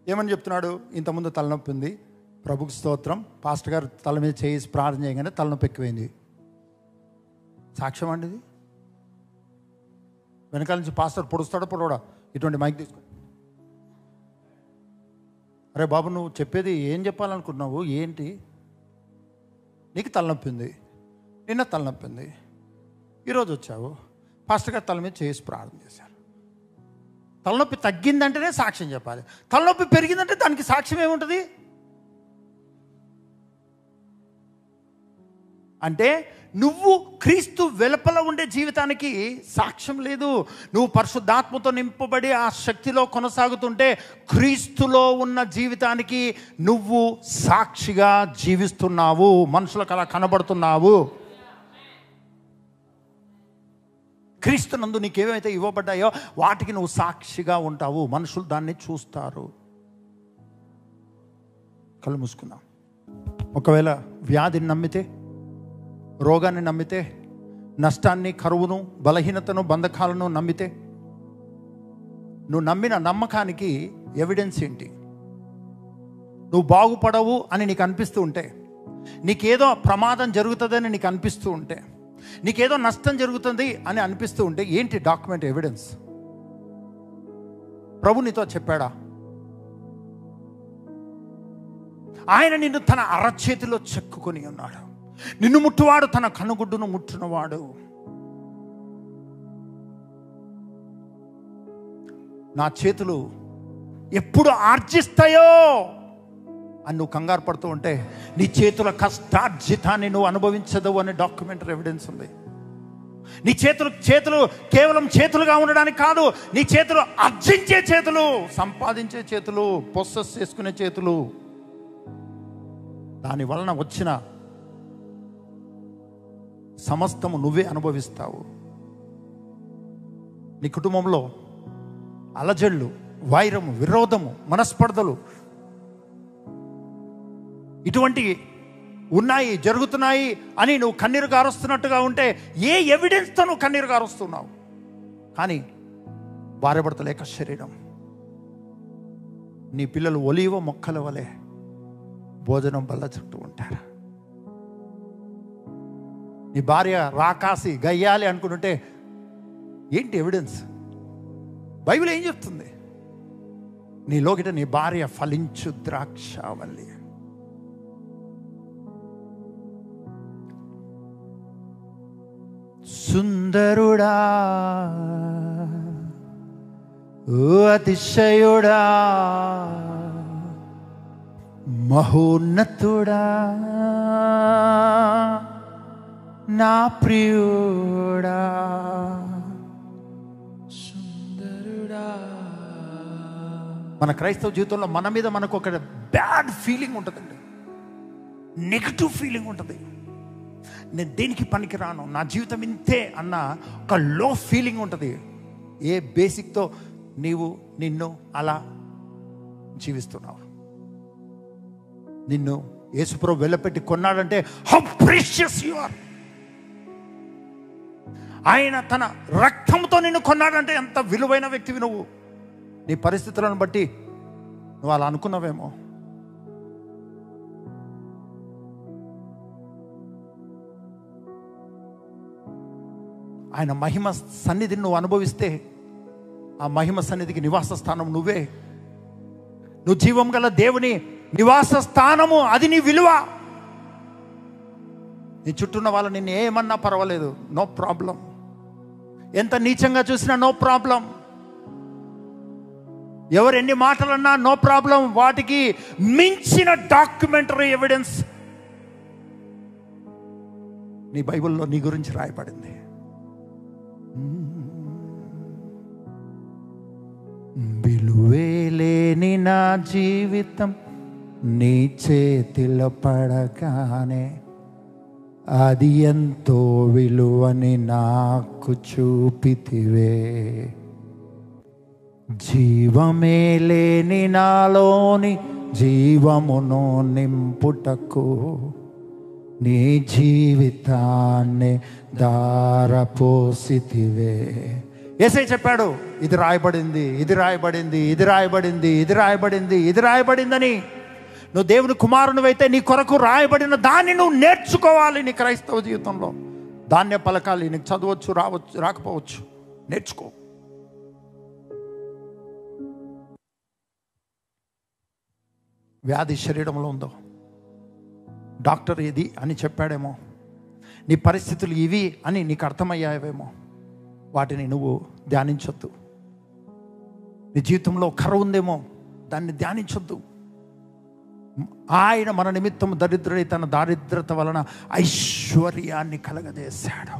ఏమని చెప్తున్నాడు? ఇంతకుముందు తలనొప్పి ఉంది, ప్రభుకి స్తోత్రం, పాస్టర్ గారు తల మీద చేసి ప్రార్థన చేయగానే తలనొప్పి ఎక్కువైంది. సాక్ష్యం అండి ఇది. వెనకాల నుంచి పాస్టర్ పొడుస్తాడో పొడవడా, ఇటువంటి మైక్ తీసుకొని, అరే బాబు నువ్వు చెప్పేది ఏం చెప్పాలనుకున్నావు, ఏంటి? నీకు తలనొప్పి ఉంది, నిన్న తలనొప్పి ఉంది, ఈరోజు వచ్చావు, పాస్టర్ గారు తల మీద చేసి ప్రార్థన చేశారు. తలనొప్పి తగ్గిందంటేనే సాక్ష్యం చెప్పాలి. తలనొప్పి పెరిగిందంటే దానికి సాక్ష్యం ఏముంటుంది? అంటే నువ్వు క్రీస్తు వెలుపల ఉండే జీవితానికి సాక్ష్యం లేదు. నువ్వు పరిశుద్ధాత్మతో నింపబడి ఆ శక్తిలో కొనసాగుతుంటే క్రీస్తులో ఉన్న జీవితానికి నువ్వు సాక్షిగా జీవిస్తున్నావు, మనుషులకు అలా కనబడుతున్నావు. క్రీస్తునందు నీకేమైతే ఇవ్వబడ్డాయో వాటికి నువ్వు సాక్షిగా ఉంటావు, మనుషులు దాన్ని చూస్తారు. కళ్ళు మూసుకుందాం. ఒకవేళ వ్యాధిని నమ్మితే, రోగాన్ని నమ్మితే, నష్టాన్ని, కరువును, బలహీనతను, బంధకాలను నమ్మితే, నువ్వు నమ్మిన నమ్మకానికి ఎవిడెన్స్ ఏంటి? నువ్వు బాగుపడవు అని నీకు అనిపిస్తూ ఉంటే, నీకేదో ప్రమాదం జరుగుతుందని నీకు అనిపిస్తూ ఉంటే, నీకేదో నష్టం జరుగుతుంది అని అనిపిస్తూ ఉంటే ఏంటి డాక్యుమెంట్, ఎవిడెన్స్? ప్రభు నీతో చెప్పాడా? ఆయన నిన్ను తన అరచేతిలో చెక్కుకొని ఉన్నాడు. నిన్ను ముట్టువాడు తన కనుగుడ్డును ముట్టునవాడు. నా చేతులు ఎప్పుడు ఆర్జిస్తాయో అని నువ్వు కంగారు పడుతూ ఉంటే, నీ చేతుల కష్టార్జితాన్ని నువ్వు అనుభవించదు అనే డాక్యుమెంటరీ ఎవిడెన్స్ ఉంది. నీ చేతులు కేవలం చేతులుగా ఉండడానికి కాదు, నీ చేతులు ఆర్జించే చేతులు, సంపాదించే చేతులు, పొస్సెస్ చేసుకునే చేతులు. దాని వలన వచ్చిన సమస్తము నువ్వే అనుభవిస్తావు. నీ కుటుంబంలో అలజడులు, వైరము, విరోధము, మనస్పర్ధలు ఇటువంటి ఉన్నాయి, జరుగుతున్నాయి అని నువ్వు కన్నీరు గారుస్తున్నట్టుగా ఉంటే ఏ ఎవిడెన్స్తో నువ్వు కన్నీరు గారుస్తున్నావు? కానీ భార్యాభర్తల ఏక శరీరం, నీ పిల్లలు ఒలీవ మొక్కల వలె భోజనం బల్ల చుట్టూ ఉంటారు. నీ భార్య రాకాసి గయ్యాలి అనుకుంటుంటే ఏంటి ఎవిడెన్స్? బైబిల్ ఏం చెప్తుంది? నీలోకిట నీ భార్య ఫలించు ద్రాక్షావల్లి. సుందరుడా, ఓ అతిశయుడా, మహోన్నతుడా, నా ప్రియుడా, సుందరుడా. మన క్రైస్తవ జీవితంలో మన మీద మనకు ఒక బ్యాడ్ ఫీలింగ్ ఉంటుందండి, నెగిటివ్ ఫీలింగ్ ఉంటుంది. నేను దేనికి పనికిరాను, నా జీవితం ఇంతే అన్న ఒక లో ఫీలింగ్ ఉంటుంది. ఏ బేసిక్తో నీవు నిన్ను అలా జీవిస్తున్నావు? నిన్ను యేసుప్రభు వెళ్ళపెట్టి కొన్నాడంటే హౌ ప్రీషియస్ యు ఆర్. ఆయన తన రక్తంతో నిన్ను కొన్నాడంటే ఎంత విలువైన వ్యక్తివి నువ్వు. నీ పరిస్థితులను బట్టి నువ్వు అలా అనుకున్నావేమో. ఆయన మహిమ సన్నిధిని నువ్వు అనుభవిస్తే ఆ మహిమ సన్నిధికి నివాస స్థానం నువ్వే. నువ్వు జీవం గల దేవుని నివాస స్థానము, అది నీ విలువ. నీ చుట్టూన్న వాళ్ళు నిన్ను ఏమన్నా పర్వాలేదు, నో ప్రాబ్లం. ఎంత నీచంగా చూసినా నో ప్రాబ్లం. ఎవరు ఎన్ని మాటలన్నా నో ప్రాబ్లం. వాటికి మించిన డాక్యుమెంటరీ ఎవిడెన్స్ నీ బైబిల్లో నీ గురించి రాయబడింది. విలువేలేని నా జీవితం నీ చేతిలో పడగానే అది ఎంతో విలువని నాకు చూపితివే. జీవమే లేని నాలోని జీవమును నింపుటకు నీ జీవితాన్ని దారపోసితివే. యేసయ్య చెప్పాడు, ఇది రాయబడింది, ఇది రాయబడింది, ఇది రాయబడింది, ఇది రాయబడింది, ఇది రాయబడిందని. నువ్వు దేవుని కుమారునివైతే నీ కొరకు రాయబడిన దాన్ని నువ్వు నేర్చుకోవాలి. నీ క్రైస్తవ జీవితంలో దాన్నే పలకాలి. నీకు చదవచ్చు, రావచ్చు, రాకపోవచ్చు, నేర్చుకో. వ్యాధి శరీరంలో ఉందో డాక్టర్ ఇది అని చెప్పాడేమో, నీ పరిస్థితులు ఇవి అని నీకు అర్థమయ్యావేమో, వాటిని నువ్వు ధ్యానించొద్దు. నీ జీవితంలో కరువు ఉందేమో, దాన్ని ధ్యానించొద్దు. ఆయన మన నిమిత్తం దరిద్రుడై తన దారిద్రత వలన ఐశ్వర్యాన్ని కలగజేశాడు.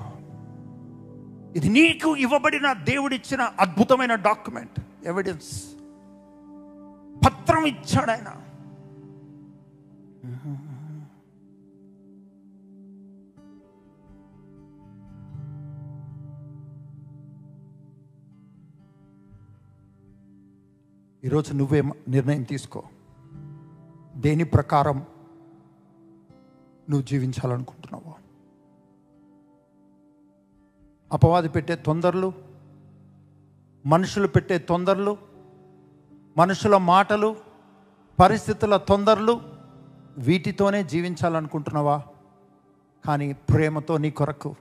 ఇది నీకు ఇవ్వబడిన దేవుడిచ్చిన అద్భుతమైన డాక్యుమెంట్, ఎవిడెన్స్. పత్రం ఇచ్చాడు ఆయన. ఈరోజు నువ్వే నిర్ణయం తీసుకో. దేని ప్రకారం నువ్వు జీవించాలనుకుంటున్నావు? అపవాది పెట్టే తొందరలు, మనుషులు పెట్టే తొందరలు, మనుషుల మాటలు, పరిస్థితుల తొందరలు, వీటితోనే జీవించాలనుకుంటున్నావా? కానీ ప్రేమతో నీ కొరకు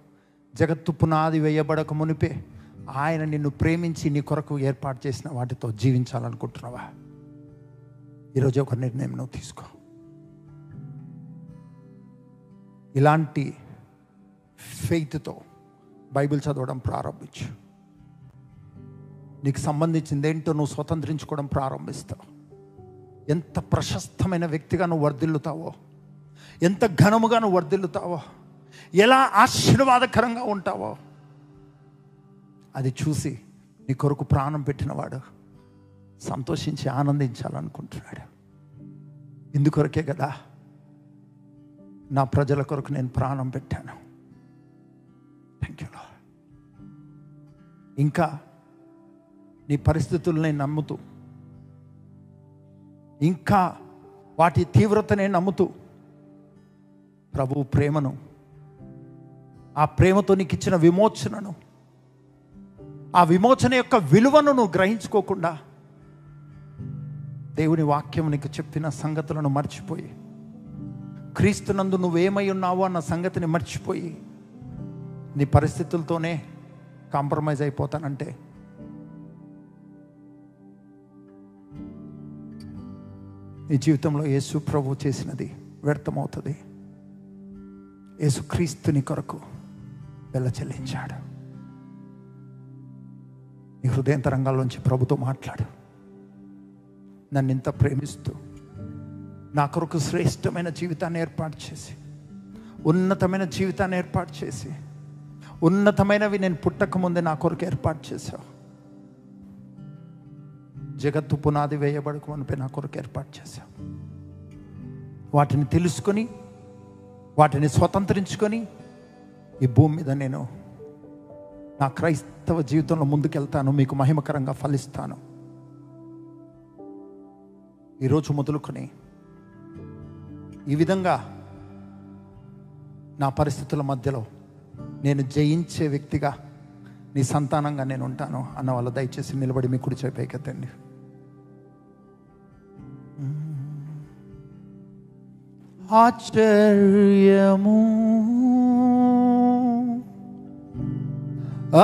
జగత్తు పునాది వేయబడక మునిపే ఆయన నిన్ను ప్రేమించి నీ కొరకు ఏర్పాటు చేసిన వాటితో జీవించాలనుకుంటున్నావా? ఈరోజు ఒక నిర్ణయం నువ్వు తీసుకో. ఇలాంటి ఫెయిత్తో బైబిల్ చదవడం ప్రారంభించు. నీకు సంబంధించింది ఏంటో నువ్వు స్వతంత్రించుకోవడం ప్రారంభిస్తావు. ఎంత ప్రశస్తమైన వ్యక్తిగా నువ్వు వర్ధిల్లుతావో, ఎంత ఘనముగా నువ్వు వర్ధిల్లుతావో, ఎలా ఆశీర్వాదకరంగా ఉంటావో అది చూసి నీ కొరకు ప్రాణం పెట్టినవాడు సంతోషించి ఆనందించాలనుకుంటున్నాడు. ఇందుకొరకే కదా నా ప్రజల కొరకు నేను ప్రాణం పెట్టాను. Thank you lord. ఇంకా నీ పరిస్థితుల్ని నమ్ముతూ, ఇంకా వాటి తీవ్రతనే నమ్ముతూ ప్రభువు ప్రేమను, ఆ ప్రేమతో నీకు ఇచ్చిన విమోచనను, ఆ విమోచన యొక్క విలువను నువ్వు గ్రహించుకోకుండా దేవుని వాక్యం నీకు చెప్పిన సంగతులను మర్చిపోయి, క్రీస్తునందు నువ్వేమై ఉన్నావో అన్న సంగతిని మర్చిపోయి నీ పరిస్థితులతోనే కాంప్రమైజ్ అయిపోతానంటే నీ జీవితంలో యేసు ప్రభు చేసినది వ్యర్థమవుతుంది. యేసు క్రీస్తుని కొరకు వెల చెల్లించాడు. నీ హృదయంతరంగాల్లోంచి ప్రభుతో మాట్లాడు. నన్ను ఇంత ప్రేమిస్తూ నా కొరకు శ్రేష్టమైన జీవితాన్ని ఏర్పాటు చేసి, ఉన్నతమైన జీవితాన్ని ఏర్పాటు చేసి, ఉన్నతమైనవి నేను పుట్టక ముందే నా కొరకు ఏర్పాటు చేశావు. జగత్తు పునాది వేయబడక మునిపే నా కొరకు ఏర్పాటు చేశావు. వాటిని తెలుసుకొని, వాటిని స్వతంత్రించుకొని ఈ భూమి మీద నేను నా క్రైస్తవ జీవితంలో ముందుకెళ్తాను, మీకు మహిమకరంగా ఫలిస్తాను. ఈరోజు మొదలుకొని ఈ విధంగా నా పరిస్థితుల మధ్యలో నేను జయించే వ్యక్తిగా, నీ సంతానంగా నేను ఉంటాను అన్న వాళ్ళు దయచేసి నిలబడి మీ కుడి చేయి పైకెత్తండి. ఆశ్చర్యము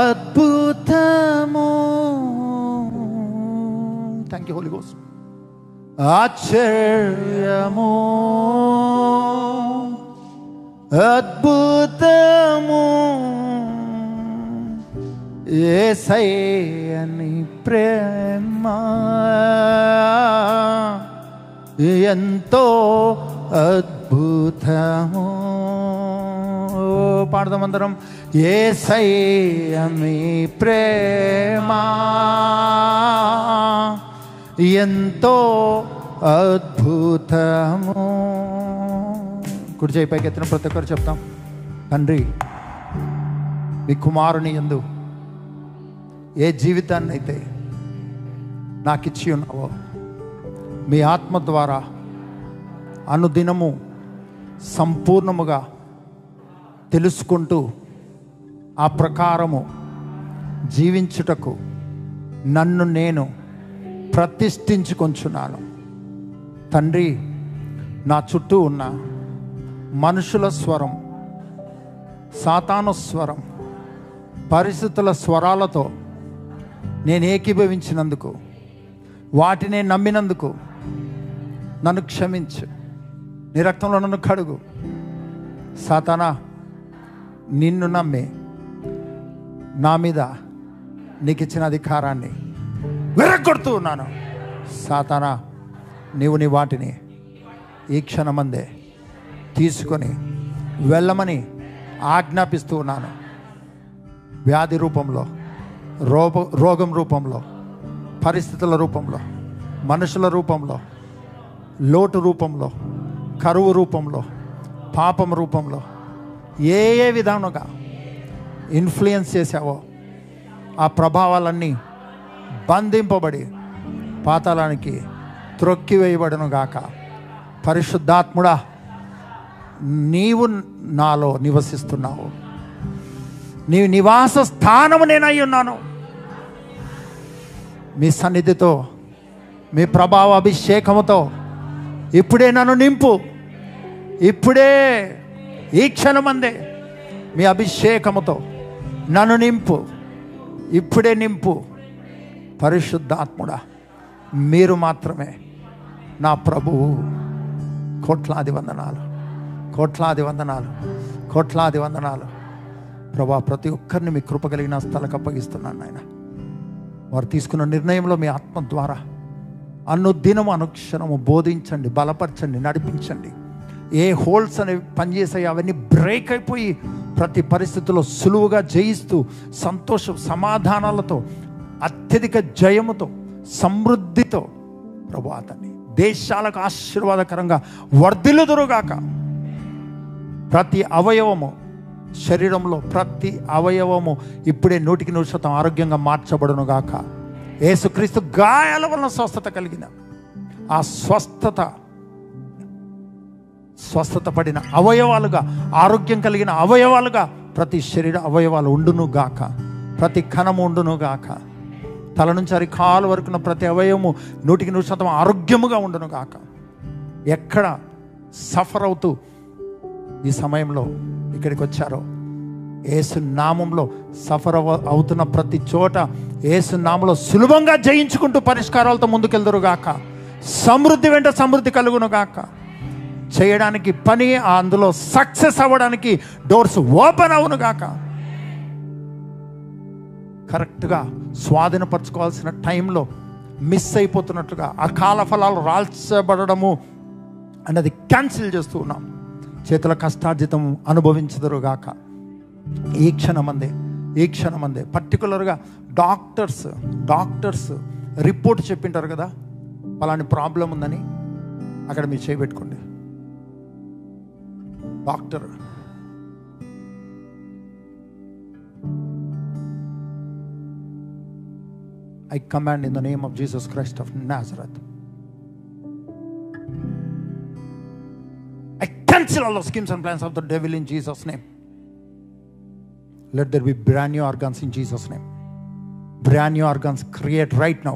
అద్భుతము, థ్యాంక్ యూ హోలీ గోస్ట్. ఆశ్చర్యము అద్భుతము యేసయ్య నీ ప్రేమ ఎంతో అద్భుతము. పాడదామందరం. యేసయ్య నీ ప్రేమ ఎంతో అద్భుతము. కుడి చేయి పైకి ఎత్తిన ప్రతి ఒక్కరు చెప్తాం. తండ్రి, మీ కుమారుని యందు ఏ జీవితాన్ని అయితే నాకు ఇచ్చి ఉన్నావో, మీ ఆత్మ ద్వారా అనుదినము సంపూర్ణముగా తెలుసుకుంటూ ఆ ప్రకారము జీవించుటకు నన్ను నేను ప్రతిష్ఠించుకొంచున్నాను. తండ్రి, నా చుట్టూ ఉన్న మనుషుల స్వరం, సాతాను స్వరం, పరిస్థితుల స్వరాలతో నేను ఏకీభవించినందుకు, వాటిని నమ్మినందుకు నన్ను క్షమించు. నీ రక్తంలో నన్ను కడుగు. సాతానా, నిన్ను నమ్మి నా మీద నీకు ఇచ్చిన అధికారాన్ని విరగొడుతూ ఉన్నాను. సాతానా, నీవు నీ వాటిని ఈ క్షణమందే తీసుకొని వెళ్ళమని ఆజ్ఞాపిస్తూ ఉన్నాను. వ్యాధి రూపంలో, రోగం రూపంలో, పరిస్థితుల రూపంలో, మనుషుల రూపంలో, లోటు రూపంలో, కరువు రూపంలో, పాపం రూపంలో ఏ ఏ విధానంగా ఇన్ఫ్లుయెన్స్ చేశావో ఆ ప్రభావాలన్నీ బంధింపబడి పాతాళానికి త్రొక్కివేయబడును గాక. పరిశుద్ధాత్ముడా, నీవు నాలో నివసిస్తున్నావు. నీ నివాస స్థానము నేనై ఉన్నాను. మీ సన్నిధితో, మీ ప్రభావ అభిషేకముతో ఇప్పుడే నన్ను నింపు. ఇప్పుడే ఈ క్షణమందే మీ అభిషేకముతో నన్ను నింపు. ఇప్పుడే నింపు. పరిశుద్ధాత్ముడా, మీరు మాత్రమే నా ప్రభువు. కోట్లాది వందనాలు, కోట్లాది వందనాలు, కోట్లాది వందనాలు ప్రభా. ప్రతి ఒక్కరిని మీ కృప కలిగిన స్థలకు అప్పగిస్తున్నాను నాయన. వారు తీసుకున్న నిర్ణయంలో మీ ఆత్మ ద్వారా అనుదినము అనుక్షణము బోధించండి, బలపరచండి, నడిపించండి. ఏ హోల్స్ అనేవి పనిచేసాయి అవన్నీ బ్రేక్ అయిపోయి ప్రతి పరిస్థితుల్లో సులువుగా జయిస్తూ సంతోషం, సమాధానాలతో, అత్యధిక జయముతో, సమృద్ధితో ప్రభు అతన్ని దేశాలకు ఆశీర్వాదకరంగా వర్ధిల్లుదురుగాక. ప్రతి అవయవము, శరీరంలో ప్రతి అవయవము ఇప్పుడే 100% ఆరోగ్యంగా మార్చబడును గాక. యేసుక్రీస్తు గాయాల వలన స్వస్థత కలిగిన ఆ స్వస్థత పడిన అవయవాలుగా, ఆరోగ్యం కలిగిన అవయవాలుగా ప్రతి శరీర అవయవాలు ఉండును గాక. ప్రతి కణము ఉండును గాక. తల నుంచి అరికాలు వరకున్న ప్రతి అవయవము 100% ఆరోగ్యముగా ఉండును గాక. ఎక్కడ సఫర్ అవుతూ ఈ సమయంలో ఇక్కడికి వచ్చారో యేసు నామంలో సఫర్ అవుతున్న ప్రతి చోట యేసు నామంలో సులభంగా జయించుకుంటూ పరిష్కారాలతో ముందుకెళ్దురు గాక. సమృద్ధి వెంట సమృద్ధి కలుగును గాక. చేయడానికి పని అందులో సక్సెస్ అవ్వడానికి డోర్స్ ఓపెన్ అవును గాక. కరెక్ట్గా స్వాధీనపరచుకోవాల్సిన టైంలో మిస్ అయిపోతున్నట్లుగా అకాల ఫలాలు రాల్చబడము అన్నది క్యాన్సిల్ చేస్తూ ఉన్నాం. చేతుల కష్టార్జితం అనుభవించదురుగాక. ఈ క్షణమందే పర్టికులర్గా డాక్టర్స్ రిపోర్ట్ చెప్పింటారు కదా, పలాని ప్రాబ్లం ఉందని. అక్కడ మీరు చేయబెట్టుకోండి. Doctor I command in the name of Jesus Christ of Nazareth. I cancel all the schemes and plans of the devil in Jesus' name. Let there be brand new organs in Jesus' name. Brand new organs create right now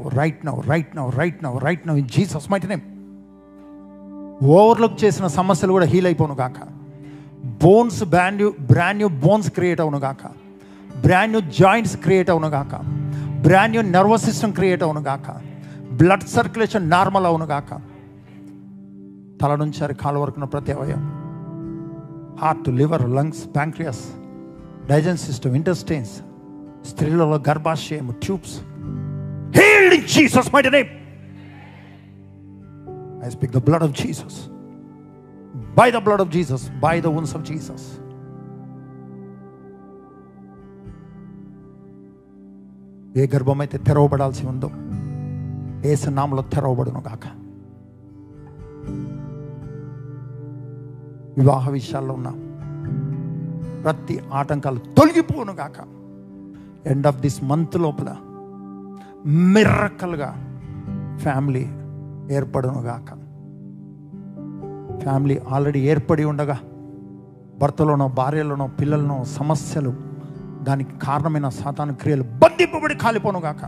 in Jesus' mighty name. Overlook చేసిన సమస్యలు కూడా heal అయిపోను గాక. Bones brand new bones create అవును గాక. Brand new joints create అవును గాక. Brand new nervous system create అవును గాక. బ్లడ్ సర్క్యులేషన్ నార్మల్ అవును గాక. తల నుంచి అరికాల వరకున్న ప్రతి అవయవం, heart, liver, lungs, pancreas, digestion system, intestines, స్త్రీలలో గర్భాశయం, tubes, healed in Jesus' mighty name. I speak the blood of Jesus, by the blood of Jesus, by the wounds of Jesus. ఏ గర్భమైతే తెరవబడాల్సి ఉందో యేసు నామములో తెరవబడును గాక. వివాహ విషయాల్లో ఉన్న ప్రతి ఆటంకాలు తొలగిపోను గాక. ఎండ్ ఆఫ్ దిస్ మంత్ లోపల మిరకల్గా ఫ్యామిలీ ఏర్పడును గాక. ఫ్యామిలీ ఆల్రెడీ ఏర్పడి ఉండగా భర్తలోనో భార్యలోనో పిల్లలనో సమస్యలు, దానికి కారణమైన సాతాను క్రియలు బంధింపబడి కాలిపోను గాక.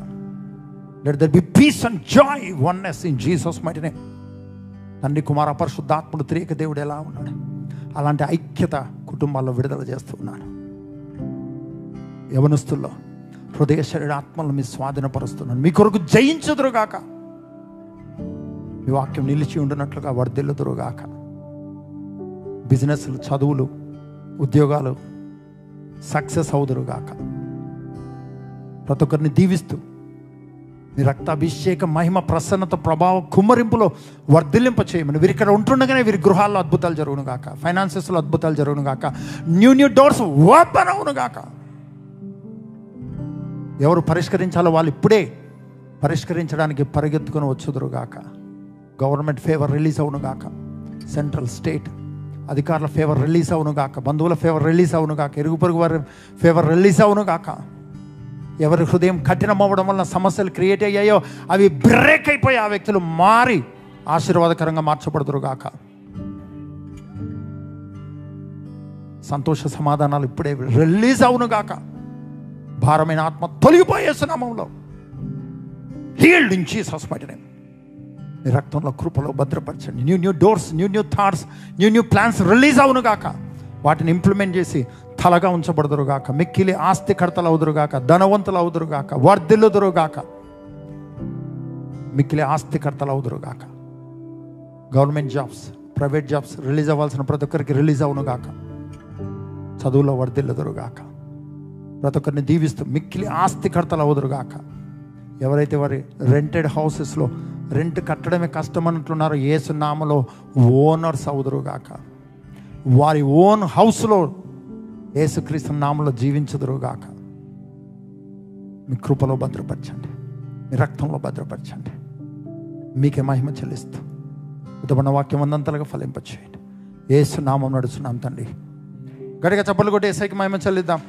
Let there be peace and joy, oneness in Jesus mighty name. తండ్రి, కుమార, పరిశుద్ధాత్ముడు త్రియేక దేవుడు ఎలా ఉన్నాడు అలాంటి ఐక్యత కుటుంబాల్లో విడుదల చేస్తూ ఉన్నాడు. యవనస్తుల్లో హృదయ శరీర ఆత్మలను మీ స్వాధీనపరుస్తున్నాను. మీ కొరకు జయించుదురుగాక. మీ వాక్యం నిలిచి ఉండినట్లుగా వర్ధిల్లుదురుగాక. బిజినెస్లు, చదువులు, ఉద్యోగాలు సక్సెస్ అవుదురుగాక. ప్రతి ఒక్కరిని దీవిస్తూ మీ రక్తాభిషేక మహిమ ప్రసన్నత ప్రభావ కుమ్మరింపులో వర్ధిల్లింప చేయమని. వీరు ఇక్కడ ఉంటుండగానే వీరి గృహాల్లో అద్భుతాలు జరుగును గాక. ఫైనాన్సెస్లో అద్భుతాలు జరుగును గాక. న్యూ డోర్స్ ఓపెన్ అవును గాక. ఎవరు పరిష్కరించాలో వాళ్ళు ఇప్పుడే పరిష్కరించడానికి పరిగెత్తుకుని వచ్చుదురుగాక. గవర్నమెంట్ ఫేవర్ రిలీజ్ అవును గాక. సెంట్రల్, స్టేట్ అధికారుల ఫేవర్ రిలీజ్ అవును గాక. బంధువుల ఫేవర్ రిలీజ్ అవును గాక. ఇరుగు పొరుగు వారి ఫేవర్ రిలీజ్ అవును గాక. ఎవరి హృదయం కఠినమవ్వడం వలన సమస్యలు క్రియేట్ అయ్యాయో అవి బ్రేక్ అయిపోయి ఆ వ్యక్తులు మారి ఆశీర్వాదకరంగా మార్చబడుతురు గాక. సంతోష సమాధానాలు ఇప్పుడే రిలీజ్ అవును గాక. భారమైన ఆత్మ తొలగిపోయేస్తున్నామంలో healed in Jesus mighty name. మీ రక్తంలో కృపలో భద్రపరచండి. New doors, new thoughts, new plans release అవును గాక. వాటిని ఇంప్లిమెంట్ చేసి తలగా ఉంచబడుదురుగాక. మిక్కిలి ఆస్తికర్తలు అవుదురుగాక. ధనవంతులు అవుదురుగాక. వర్ధిల్లుదురుగాక. మిక్కిలి ఆస్తికర్తలు అవుదురుగాక. Government jobs, private jobs release అవ్వాల్సిన ప్రతి ఒక్కరికి రిలీజ్ అవును గాక. చదువులో వర్ధిల్లుదురుగాక. ప్రతి ఒక్కరిని దీవిస్తూ మిక్కిలి ఆస్తికర్తలు అవుదురుగాక. ఎవరైతే వారి రెంటెడ్ హౌసెస్లో రెంట్ కట్టడమే కష్టం అంటున్నారో యేసు నామములో ఓనర్స్ అవుదురుగాక. వారి ఓన్ హౌస్లో యేసుక్రీస్తు నామములో జీవించుదురుగాక. మీ కృపలో భద్రపరచండి. మీ రక్తంలో భద్రపరచండి. మీకే మహిమ చెల్లిస్తూ ఉత్తమన్న వాక్యం అందంతలుగా ఫలింపచేయండి. యేసు నామం నడుచున్నాం తండ్రి. గట్టిగా చప్పట్లు కొట్టి యేసుకి మహిమ చెల్లిద్దాం.